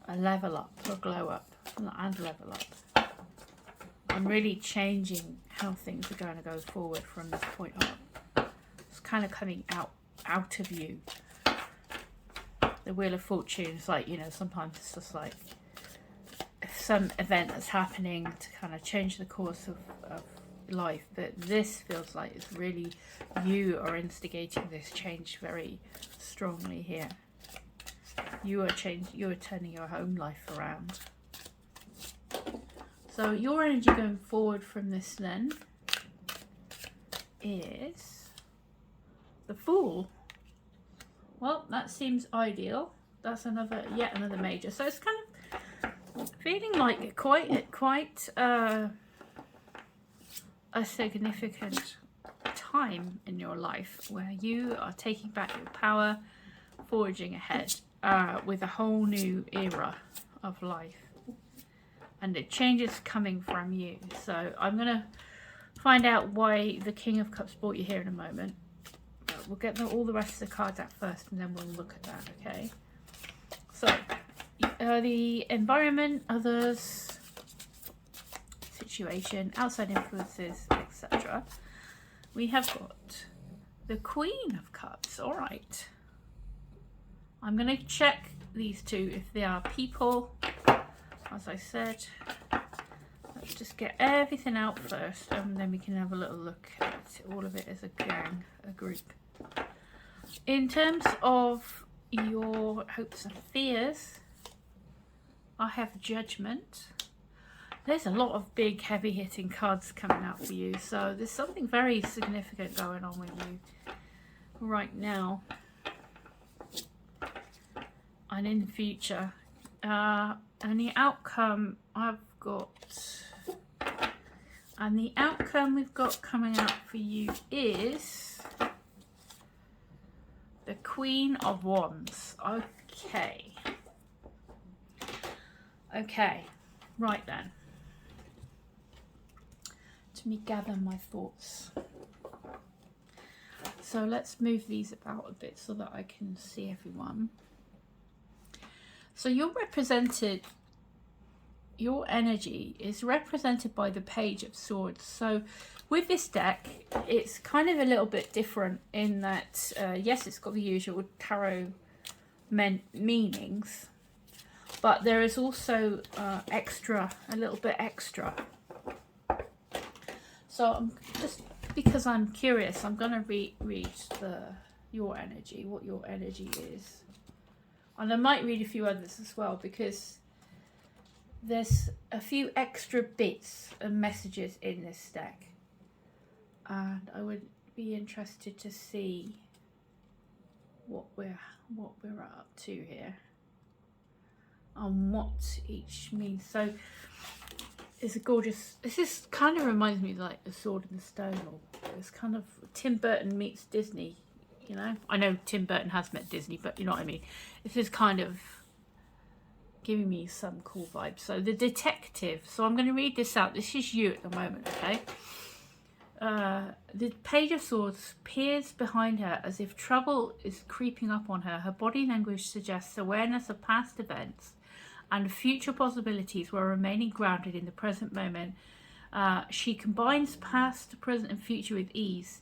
a level up, or glow up, and level up. I'm really changing how things are going to go forward from this point on. It's kind of coming out of you. The Wheel of Fortune is like, you know, sometimes it's just like some event that's happening to kind of change the course of life, but this feels like it's really you are instigating this change very strongly here. You are turning your own life around. So your energy going forward from this then is the Fool. Well, that seems ideal. That's yet another major. So it's kind of feeling like quite a significant time in your life where you are taking back your power, forging ahead with a whole new era of life. And the change is coming from you. So I'm going to find out why the King of Cups brought you here in a moment. But we'll get all the rest of the cards out first, and then we'll look at that, okay? So, the environment, others, situation, outside influences, etc. We have got the Queen of Cups. All right. I'm going to check these two if they are people. As I said, let's just get everything out first, and then we can have a little look at all of it as a gang, a group. In terms of your hopes and fears, I have Judgment. There's a lot of big, heavy-hitting cards coming out for you, so there's something very significant going on with you right now and in the future. And the outcome we've got coming out for you is the Queen of Wands. Okay, right then. Let me gather my thoughts. So let's move these about a bit so that I can see everyone. So your energy is represented by the Page of Swords. So with this deck, it's kind of a little bit different in that, yes, it's got the usual tarot meanings, but there is also a little bit extra. So I'm just, because I'm curious, I'm going to read your energy, what your energy is. And I might read a few others as well, because there's a few extra bits and messages in this deck. And I would be interested to see what we're up to here. And what each means. So it's a gorgeous, this kind of reminds me of like The Sword in the Stone. It's kind of Tim Burton meets Disney. You know, I know Tim Burton has met Disney, but you know what I mean. This is kind of giving me some cool vibes. So the Detective. So I'm going to read this out. This is you at the moment, okay? The Page of Swords peers behind her as if trouble is creeping up on her. Her body language suggests awareness of past events and future possibilities while remaining grounded in the present moment. She combines past, present, and future with ease.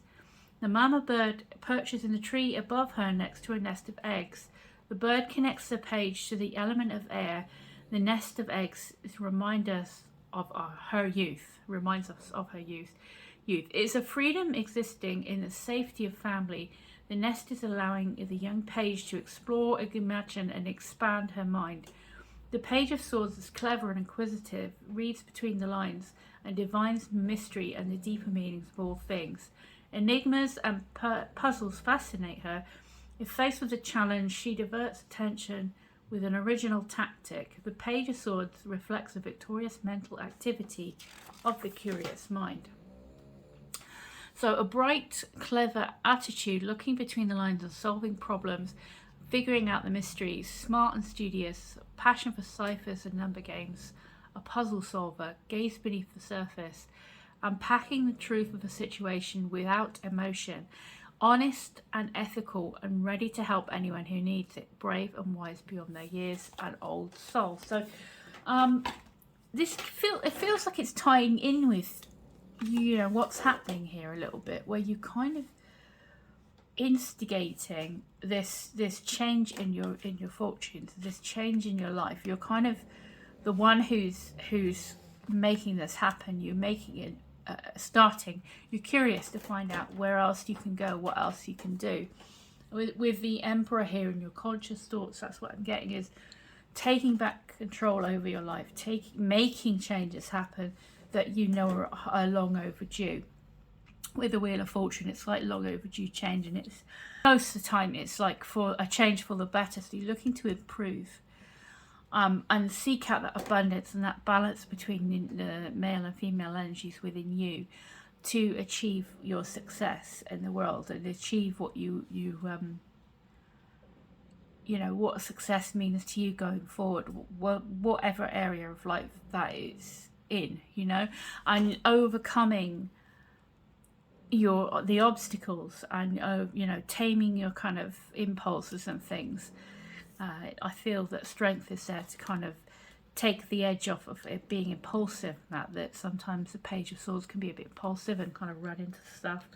The mama bird perches in the tree above her next to a nest of eggs. The bird connects the page to the element of air. The nest of eggs reminds us of her youth. youth. It's a freedom existing in the safety of family. The nest is allowing the young page to explore, imagine, and expand her mind. The Page of Swords is clever and inquisitive, reads between the lines, and divines mystery and the deeper meanings of all things. Enigmas and puzzles fascinate her. If faced with a challenge, she diverts attention with an original tactic. The Page of Swords reflects the victorious mental activity of the curious mind. So a bright, clever attitude, looking between the lines and solving problems, figuring out the mysteries, smart and studious, passion for ciphers and number games, a puzzle solver, gaze beneath the surface, unpacking the truth of a situation without emotion, honest and ethical and ready to help anyone who needs it, brave and wise beyond their years, an old soul. So it feels like it's tying in with, you know, what's happening here a little bit, where you kind of instigating this change in your fortunes, this change in your life. You're kind of the one who's making this happen. You're making it starting. You're curious to find out where else you can go, what else you can do. With the Emperor here in your conscious thoughts, that's what I'm getting, is taking back control over your life, making changes happen that you know are long overdue. With the Wheel of Fortune, it's like long overdue change, and it's most of the time it's like for a change for the better. So you're looking to improve and seek out that abundance and that balance between the male and female energies within you to achieve your success in the world and achieve what you know, what success means to you going forward, whatever area of life that is in, you know, and overcoming the obstacles and you know, taming your kind of impulses and things. I feel that strength is there to kind of take the edge off of it being impulsive, that sometimes the Page of Swords can be a bit impulsive and kind of run into stuff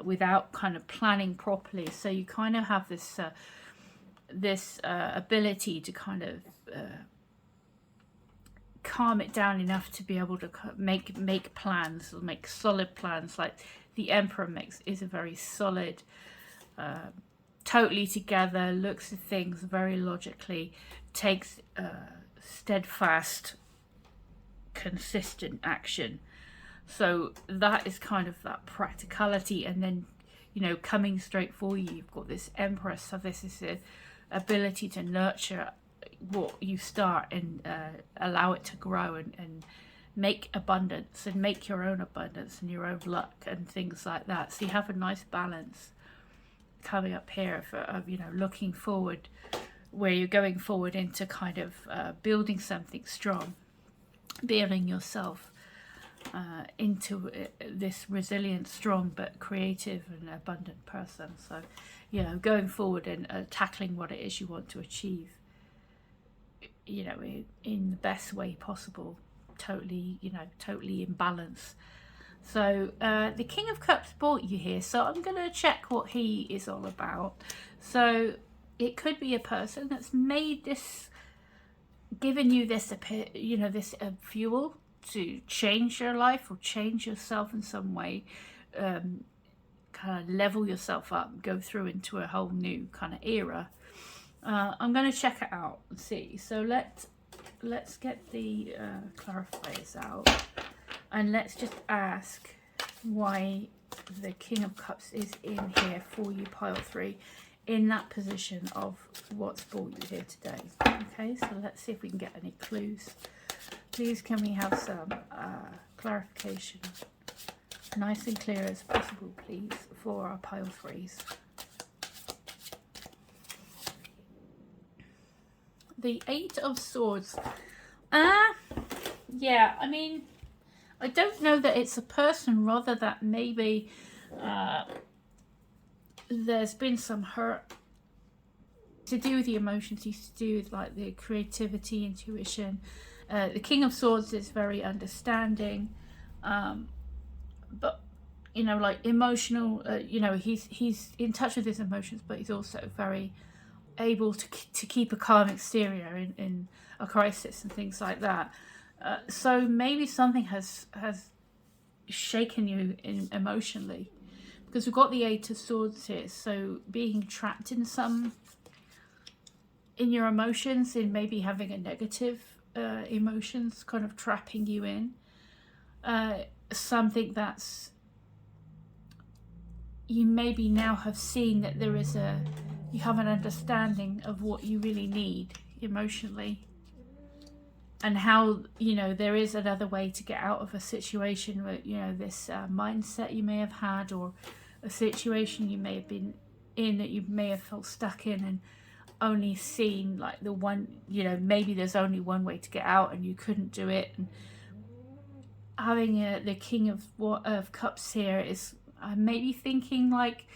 without kind of planning properly. So you kind of have this ability to kind of calm it down enough to be able to make plans, or make solid plans. Like the Emperor is a very solid, totally together, looks at things very logically, takes steadfast, consistent action. So that is kind of that practicality, and then, you know, coming straight for you, you've got this Empress. So this is the ability to nurture what you start and allow it to grow and make abundance and make your own abundance and your own luck and things like that. So you have a nice balance coming up here for you know, looking forward, where you're going forward into kind of building something strong, building yourself into this resilient, strong but creative and abundant person. So, you know, going forward and tackling what it is you want to achieve, you know, in the best way possible, totally, you know, totally in balance. So the King of Cups brought you here, so I'm going to check what he is all about. So it could be a person that's made this, given you this, you know, this fuel to change your life or change yourself in some way, kind of level yourself up, go through into a whole new kind of era. I'm going to check it out and see. So let's get the clarifiers out, and let's just ask why the King of Cups is in here for you, pile 3, in that position of what's brought you here today. Okay, so let's see if we can get any clues. Please, can we have some clarification, nice and clear as possible, please, for our pile 3s. The 8 of Swords. Yeah, I mean, I don't know that it's a person, rather that maybe there's been some hurt to do with the emotions, to do with like the creativity, intuition. The King of Swords is very understanding, but, you know, like emotional, you know, he's in touch with his emotions, but he's also very able to keep a calm exterior in a crisis and things like that. So maybe something has shaken you emotionally, because we've got the Eight of Swords here. So being trapped in your emotions, in maybe having a negative emotions kind of trapping you in something that's, you maybe now have seen that you have an understanding of what you really need emotionally, and how, you know, there is another way to get out of a situation where, you know, this mindset you may have had, or a situation you may have been in that you may have felt stuck in, and only seen like the one, you know, maybe there's only one way to get out and you couldn't do it. And having the King of Cups here is maybe thinking like,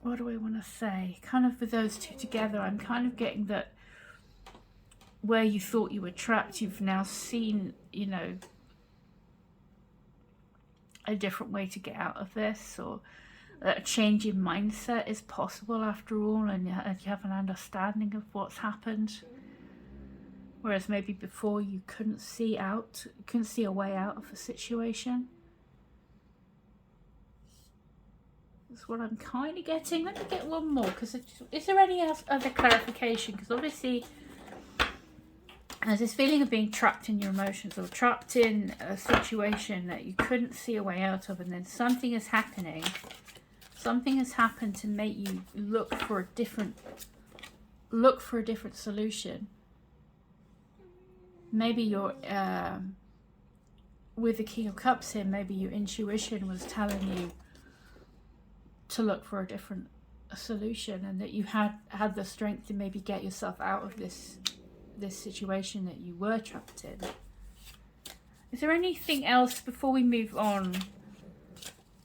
what do I want to say? Kind of with those two together, I'm kind of getting that where you thought you were trapped, you've now seen, you know, a different way to get out of this, or a change in mindset is possible after all, and you have an understanding of what's happened. Whereas maybe before you couldn't see a way out of a situation. That's what I'm kind of getting. Let me get one more, because is there any other clarification? Because obviously there's this feeling of being trapped in your emotions, or trapped in a situation that you couldn't see a way out of, and then something is happening. Something has happened to make you look for a different solution. Maybe you're with the King of Cups here, maybe your intuition was telling you to look for a different solution, and that you had the strength to maybe get yourself out of this situation that you were trapped in. Is there anything else before we move on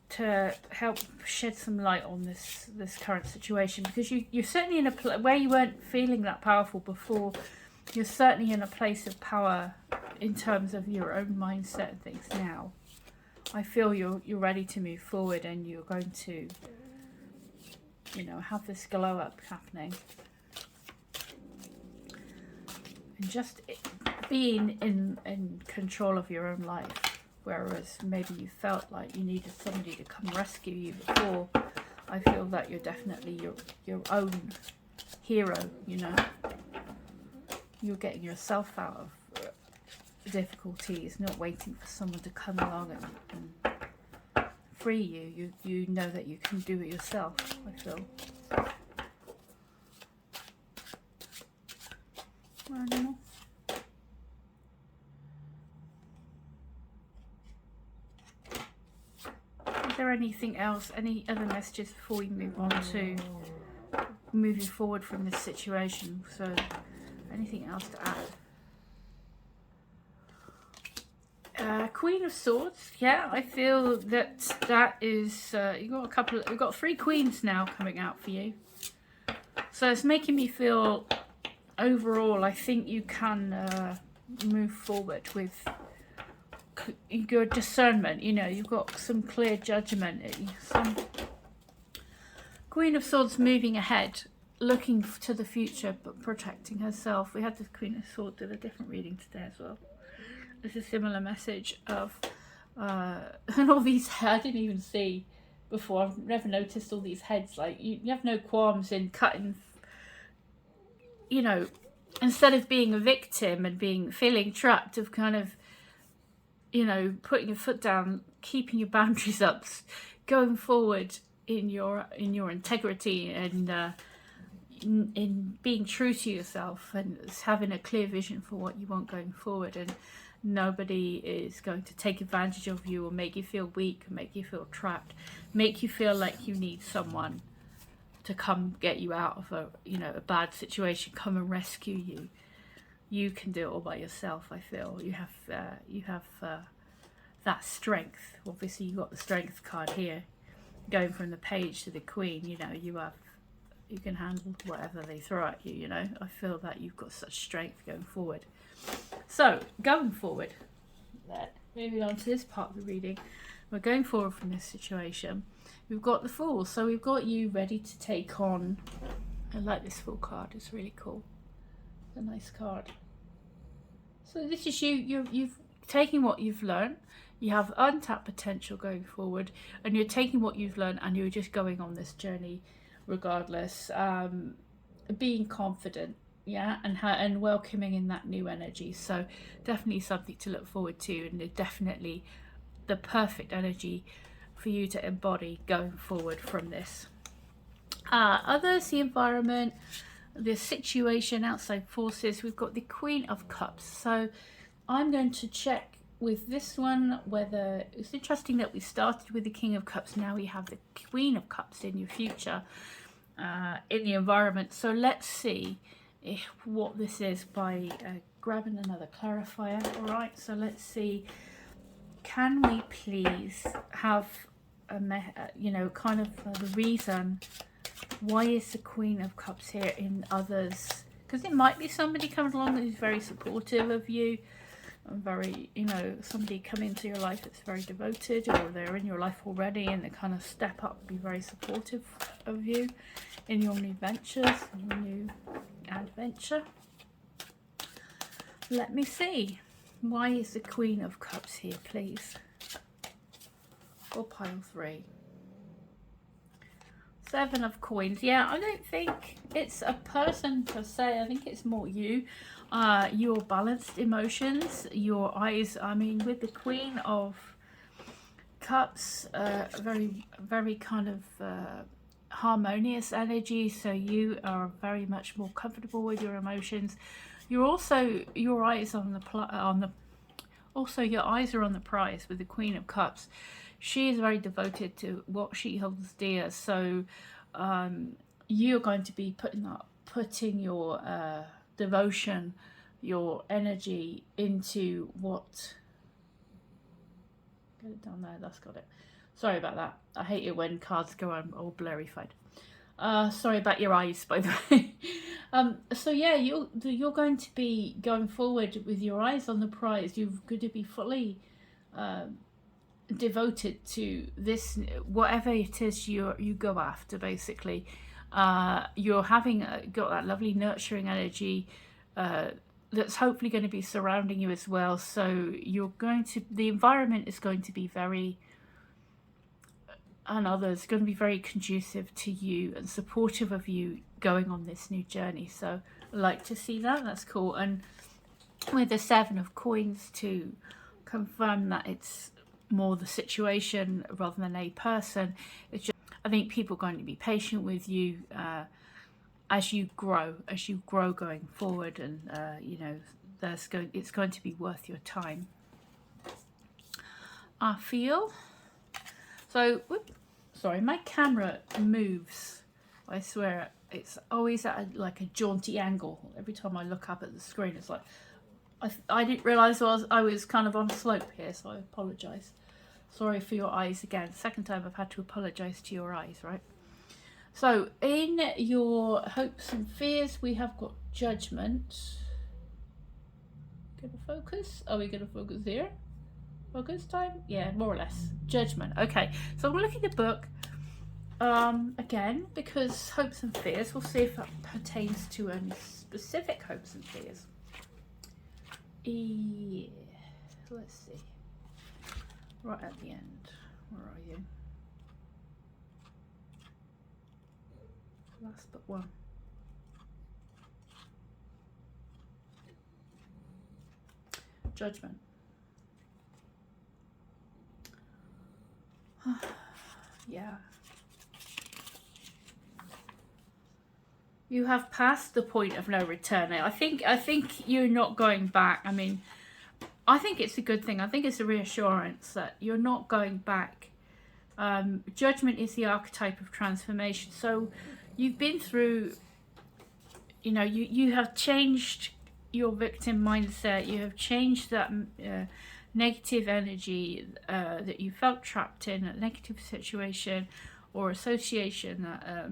to help shed some light on this current situation? Because you're certainly in a where you weren't feeling that powerful before. You're certainly in a place of power in terms of your own mindset and things now. I feel you're ready to move forward, and you're going to, you know, have this glow up happening. And just being in control of your own life. Whereas maybe you felt like you needed somebody to come rescue you before. I feel that you're definitely your own hero, you know. You're getting yourself out of difficulties, not waiting for someone to come along and free you. You know that you can do it yourself, I feel. I don't know. Is there anything else, any other messages before we move on to moving forward from this situation? So anything else to add? Queen of Swords. Yeah, I feel that is we've got 3 queens now coming out for you. So it's making me feel overall, I think you can move forward with your discernment. You know, you've got some clear judgment. Some Queen of Swords moving ahead, looking to the future, but protecting herself. We had the Queen of Swords in a different reading today as well. It's a similar message of and all these, I didn't even see before, I've never noticed all these heads. Like you have no qualms in cutting, you know, instead of being a victim and feeling trapped, of kind of, you know, putting your foot down, keeping your boundaries up, going forward in your integrity, and in being true to yourself, and having a clear vision for what you want going forward. And nobody is going to take advantage of you, or make you feel weak, or make you feel trapped, make you feel like you need someone to come get you out of a bad situation, come and rescue you. You can do it all by yourself. I feel you have that strength. Obviously, you got the Strength card here, going from the Page to the Queen. You know, you can handle whatever they throw at you. You know, I feel that you've got such strength going forward. So going forward, moving on to this part of the reading, we're going forward from this situation. We've got the Fool, so we've got you ready to take on. I like this Fool card. It's really cool. It's a nice card. So this is you've taken what you've learned. You have untapped potential going forward, and you're taking what you've learned and you're just going on this journey regardless, being confident, yeah, and welcoming in that new energy. So definitely something to look forward to, and definitely the perfect energy for you to embody going forward from this. Others, the environment, the situation, outside forces, we've got the Queen of Cups. So I'm going to check with this one whether it's interesting that we started with the King of Cups. Now we have the Queen of Cups in your future, in the environment. So let's see what this is by grabbing another clarifier. All right, so let's see, can we please have a kind of the reason why is the Queen of Cups here in others? Because it might be somebody coming along who's very supportive of you, and very, somebody come into your life that's very devoted, or they're in your life already and they kind of step up, be very supportive of you in your new ventures, in your new adventure. Let me see. Why is the Queen of Cups here, please? Or pile 3. 7 of Coins. Yeah, I don't think it's a person per se. I think it's more you. Your balanced emotions, your eyes. I mean, with the Queen of Cups, very, very kind of harmonious energy. So you are very much more comfortable with your emotions. You're also, your eyes on the also your eyes are on the prize with the Queen of Cups. She is very devoted to what she holds dear. So you're going to be putting your devotion, your energy into what. Get it down there. That's got it. Sorry about that. I hate it when cards go on all blurry-fied. Sorry about your eyes, by the way. So yeah, you're going to be going forward with your eyes on the prize. You're going to be fully devoted to this, whatever it is you go after. Basically, you're having got that lovely nurturing energy that's hopefully going to be surrounding you as well. So the environment is going to be very, and others going to be very conducive to you and supportive of you going on this new journey. So I like to see that. That's cool. And with the 7 of Coins, to confirm that it's more the situation rather than a person. It's just, I think people are going to be patient with you as you grow going forward, and it's going to be worth your time, I feel. So, sorry, my camera moves. I swear, it's always at like a jaunty angle. Every time I look up at the screen, it's like, I didn't realise I was kind of on a slope here, so I apologise. Sorry for your eyes again. Second time I've had to apologise to your eyes, right? So, in your hopes and fears, we have got Judgment. Gonna focus? Are we gonna focus here? Focus time? Yeah, more or less. Judgment. Okay, so I'm looking at the book again, because hopes and fears. We'll see if that pertains to any specific hopes and fears. Yeah, let's see. Right at the end. Where are you? Last but one. Judgment. Yeah. You have passed the point of no return. I think you're not going back. I mean, I think it's a good thing. I think it's a reassurance that you're not going back. Judgment is the archetype of transformation. So you've been through, you have changed your victim mindset. You have changed that negative energy that you felt trapped in, a negative situation or association, that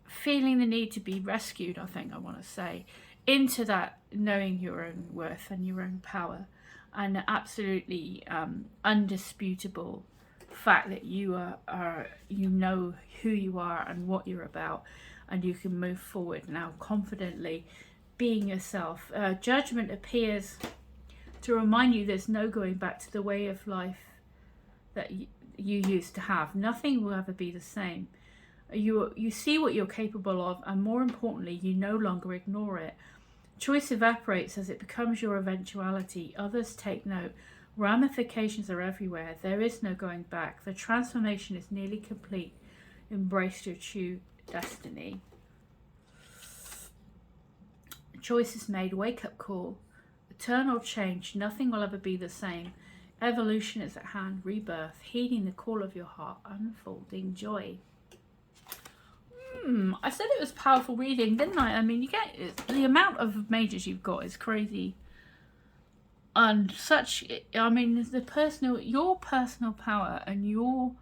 feeling the need to be rescued, I want to say, into that knowing your own worth and your own power, and absolutely undisputable fact that you are you know who you are and what you're about, and you can move forward now confidently being yourself. Judgment appears to remind you there's no going back to the way of life that you used to have. Nothing will ever be the same. You see what you're capable of, and more importantly, you no longer ignore it. Choice evaporates as it becomes your eventuality. Others take note. Ramifications are everywhere. There is no going back. The transformation is nearly complete. Embrace your true destiny. Choice is made. Wake up call. Eternal change. Nothing will ever be the same. Evolution is at hand. Rebirth. Heeding the call of your heart. Unfolding joy. I said it was powerful reading, didn't I? I mean, you get the amount of majors you've got is crazy, and such. I mean, your personal power and your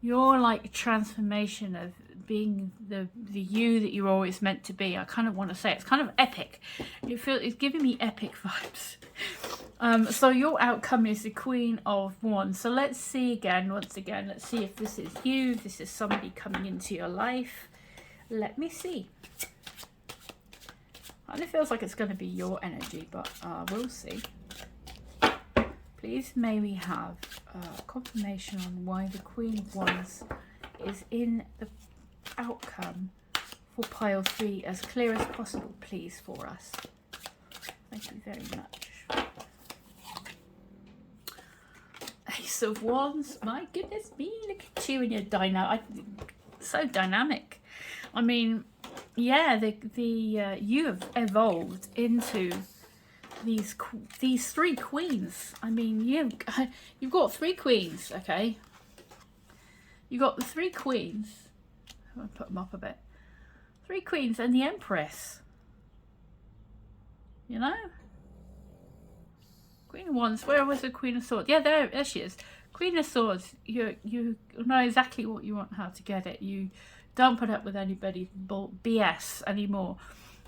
like transformation of being the you that you're always meant to be. I kind of want to say it's kind of epic. It's giving me epic vibes. So your outcome is the Queen of Wands. So let's see once again. Let's see if this is you. If this is somebody coming into your life. Let me see. And it feels like it's going to be your energy, but we'll see. Please may we have confirmation on why the Queen of Wands is in the outcome for pile 3 as clear as possible, please, for us. Thank you very much. Ace of Wands. My goodness me, look at you and your so dynamic. I mean, yeah, you have evolved into these 3 queens. I mean, you've got 3 queens, okay? You got the 3 queens. I'm gonna put them up a bit. 3 queens and the Empress. You know, Queen of Wands. Where was the Queen of Swords? Yeah, there she is. Queen of Swords. You know exactly what you want, how to get it. You don't put up with anybody's BS anymore.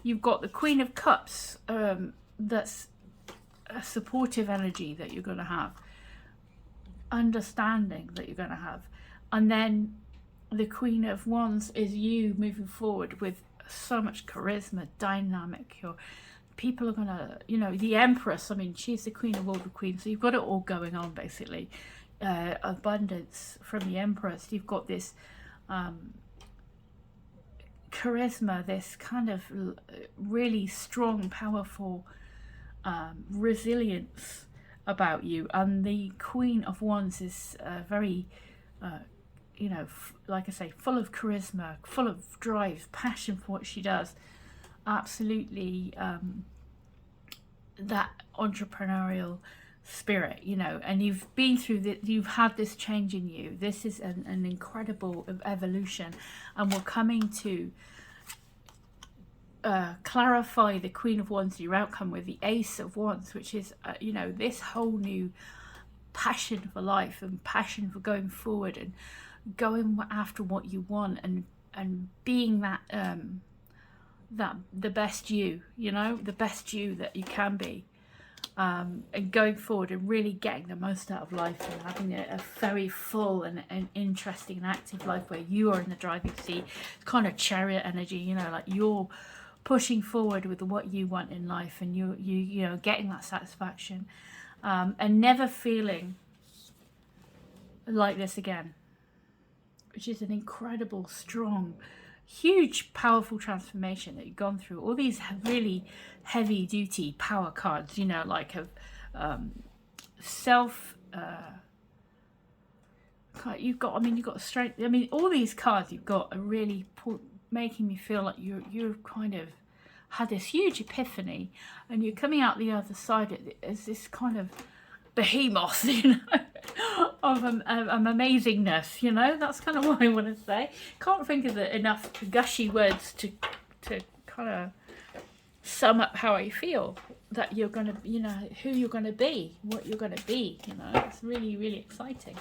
You've got the Queen of Cups. That's a supportive energy that you're going to have. Understanding that you're going to have. And then the Queen of Wands is you moving forward with so much charisma, dynamic. People are going to, the Empress, I mean, she's the Queen of all the queens. So you've got it all going on, basically. Abundance from the Empress. You've got this charisma, this kind of really strong, powerful resilience about you. And the Queen of Wands is very, like I say, full of charisma, full of drive, passion for what she does. Absolutely that entrepreneurial spirit, and you've been through you've had this change in you. This is an incredible evolution, and we're coming to clarify the Queen of Wands, your outcome, with the Ace of Wands, which is this whole new passion for life and passion for going forward and going after what you want and being that the best you, the best you that you can be. And going forward and really getting the most out of life and having a very full and interesting and active life where you are in the driving seat. It's kind of chariot energy, like you're pushing forward with what you want in life, and you getting that satisfaction, and never feeling like this again, which is an incredible, strong, huge, powerful transformation that you've gone through. All these really heavy duty power cards, like of self you've got strength. I mean, all these cards you've got are really making me feel like you've kind of had this huge epiphany, and you're coming out the other side as this kind of behemoth, of amazingness. That's kind of what I want to say. Can't think of enough gushy words to kind of sum up how I feel that you're gonna, who you're gonna be, what you're gonna be. It's really, really exciting.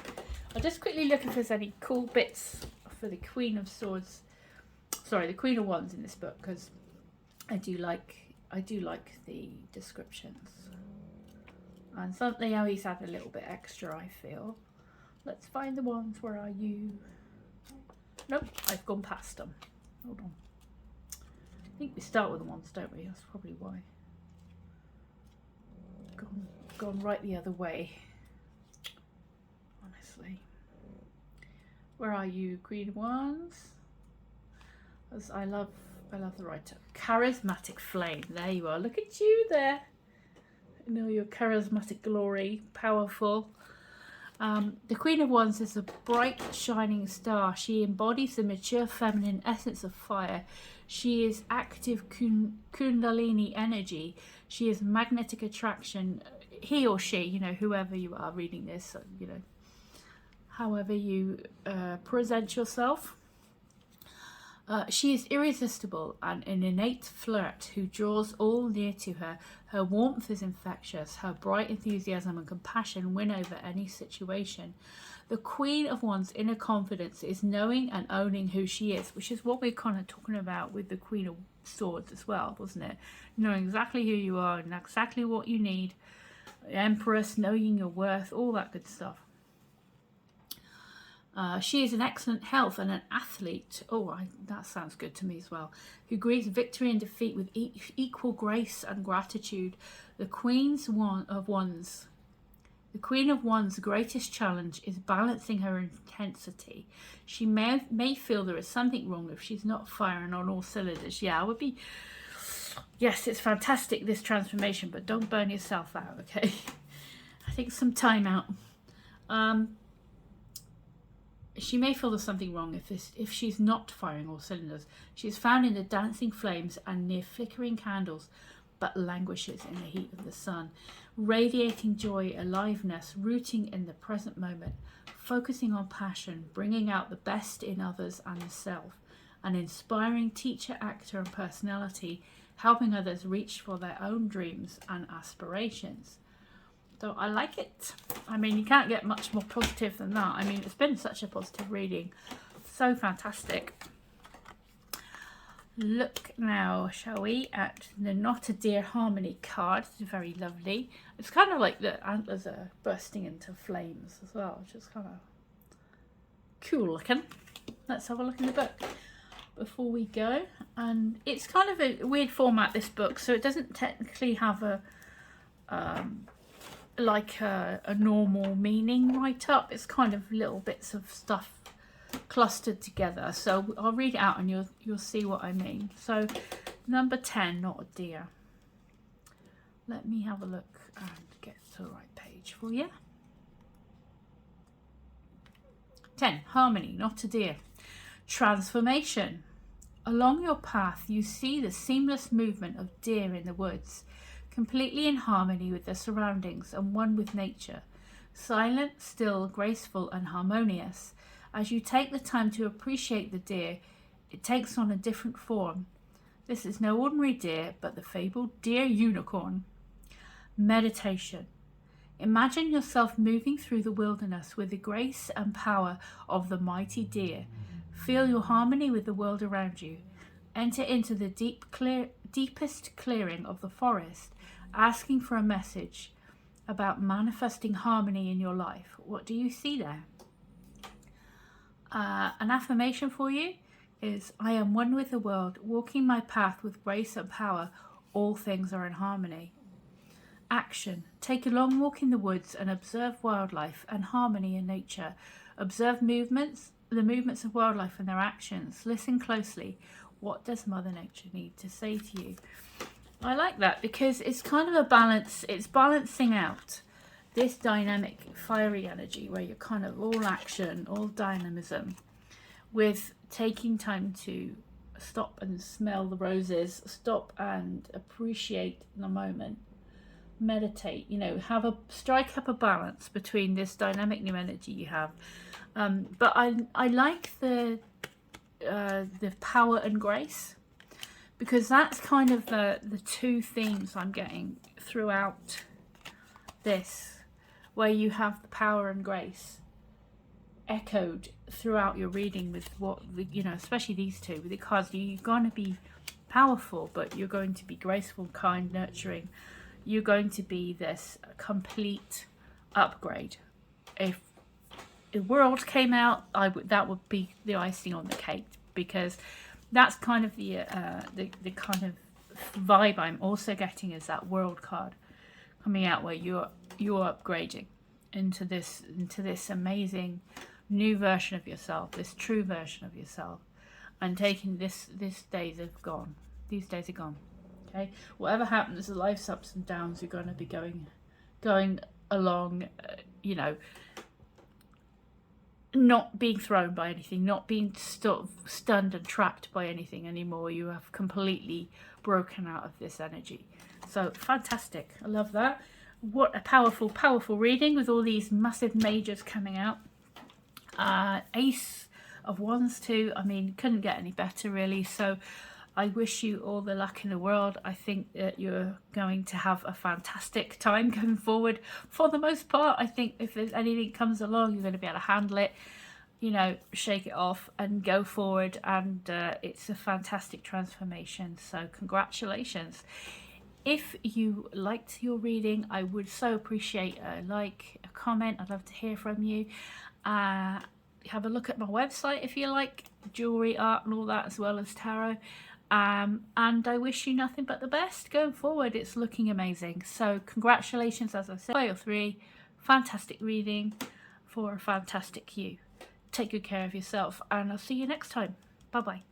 I'll just quickly look if there's any cool bits for the Queen of Swords. Sorry, the Queen of Wands in this book, because I do like the descriptions. And something always add a little bit extra, I feel. Let's find the ones. Where are you? Nope, I've gone past them. Hold on. I think we start with the ones, don't we? That's probably why. Gone gone right the other way. Honestly. Where are you, Queen of Wands? As I love the writer. Charismatic flame. There you are. Look at you there. You know your charismatic glory. Powerful. The Queen of Wands is a bright, shining star. She embodies the mature feminine essence of fire. She is active kundalini energy. She is magnetic attraction. He or she, you know, whoever you are reading this, you know, however you present yourself. She is irresistible and an innate flirt who draws all near to her. Her warmth is infectious. Her bright enthusiasm and compassion win over any situation. The Queen of Wands' inner confidence is knowing and owning who she is, which is what we're kind of talking about with the Queen of Swords as well, wasn't it? Knowing exactly who you are and exactly what you need. Empress, knowing your worth, all that good stuff. She is in excellent health and an athlete. That sounds good to me as well. Who greets victory and defeat with equal grace and gratitude. The Queen of Wands' greatest challenge is balancing her intensity. She may feel there is something wrong if she's not firing on all cylinders. Yeah, I would be. Yes, it's fantastic, this transformation, but don't burn yourself out, okay? I think some time out. She may feel there's something wrong if she's not firing all cylinders. She is found in the dancing flames and near flickering candles, but languishes in the heat of the sun, radiating joy, aliveness, rooting in the present moment, focusing on passion, bringing out the best in others and herself, an inspiring teacher, actor and personality, helping others reach for their own dreams and aspirations. So I like it. I mean, you can't get much more positive than that. I mean, it's been such a positive reading. So fantastic. Look now, shall we, at the Not a Dear Harmony card. It's very lovely. It's kind of like the antlers are bursting into flames as well, which is kind of cool looking. Let's have a look in the book before we go. And it's kind of a weird format, this book, so it doesn't technically have a normal meaning right up. It's kind of little bits of stuff clustered together. So I'll read it out and you'll see what I mean. So number 10, Not a Dear. Let me have a look and get to the right page for you. 10, Harmony, Not a Dear. Transformation. Along your path you see the seamless movement of deer in the woods, completely in harmony with their surroundings and one with nature, silent, still, graceful and harmonious. As you take the time to appreciate the deer, it takes on a different form. This is no ordinary deer, but the fabled deer unicorn. Meditation. Imagine yourself moving through the wilderness with the grace and power of the mighty deer. Feel your harmony with the world around you. Enter into the deepest clearing of the forest, asking for a message about manifesting harmony in your life. What do you see there? An affirmation for you is, I am one with the world, walking my path with grace and power. All things are in harmony. Action. Take a long walk in the woods and observe wildlife and harmony in nature. Observe the movements of wildlife and their actions. Listen closely. What does Mother Nature need to say to you? I like that because it's kind of a balance. It's balancing out this dynamic, fiery energy where you're kind of all action, all dynamism, with taking time to stop and smell the roses, stop and appreciate the moment, meditate, you know, strike up a balance between this dynamic new energy you have. But I like the power and grace, because that's kind of the two themes I'm getting throughout this, where you have the power and grace echoed throughout your reading with what, you know, especially these two, with the cards. You're going to be powerful, but you're going to be graceful, kind, nurturing. You're going to be this complete upgrade. If a world came out, that would be the icing on the cake, because that's kind of the kind of vibe I'm also getting, is that world card coming out, where you're you're upgrading into this amazing new version of yourself, this true version of yourself, and taking these days are gone. These days are gone. Okay, whatever happens, life's ups and downs, you're going to be going along, you know, not being thrown by anything, not being stunned and trapped by anything anymore. You have completely broken out of this energy. So fantastic. I love that. What a powerful, powerful reading with all these massive majors coming out. Ace of Wands too. I mean, couldn't get any better really. So I wish you all the luck in the world. I think that you're going to have a fantastic time going forward. For the most part, I think if there's anything comes along, you're going to be able to handle it, you know, shake it off and go forward. And it's a fantastic transformation. So congratulations. If you liked your reading, I would so appreciate a like, a comment. I'd love to hear from you. Have a look at my website if you like jewelry, art and all that, as well as tarot. And I wish you nothing but the best going forward. It's looking amazing. So congratulations, as I said, pile 3, fantastic reading for a fantastic you. Take good care of yourself, and I'll see you next time. Bye bye.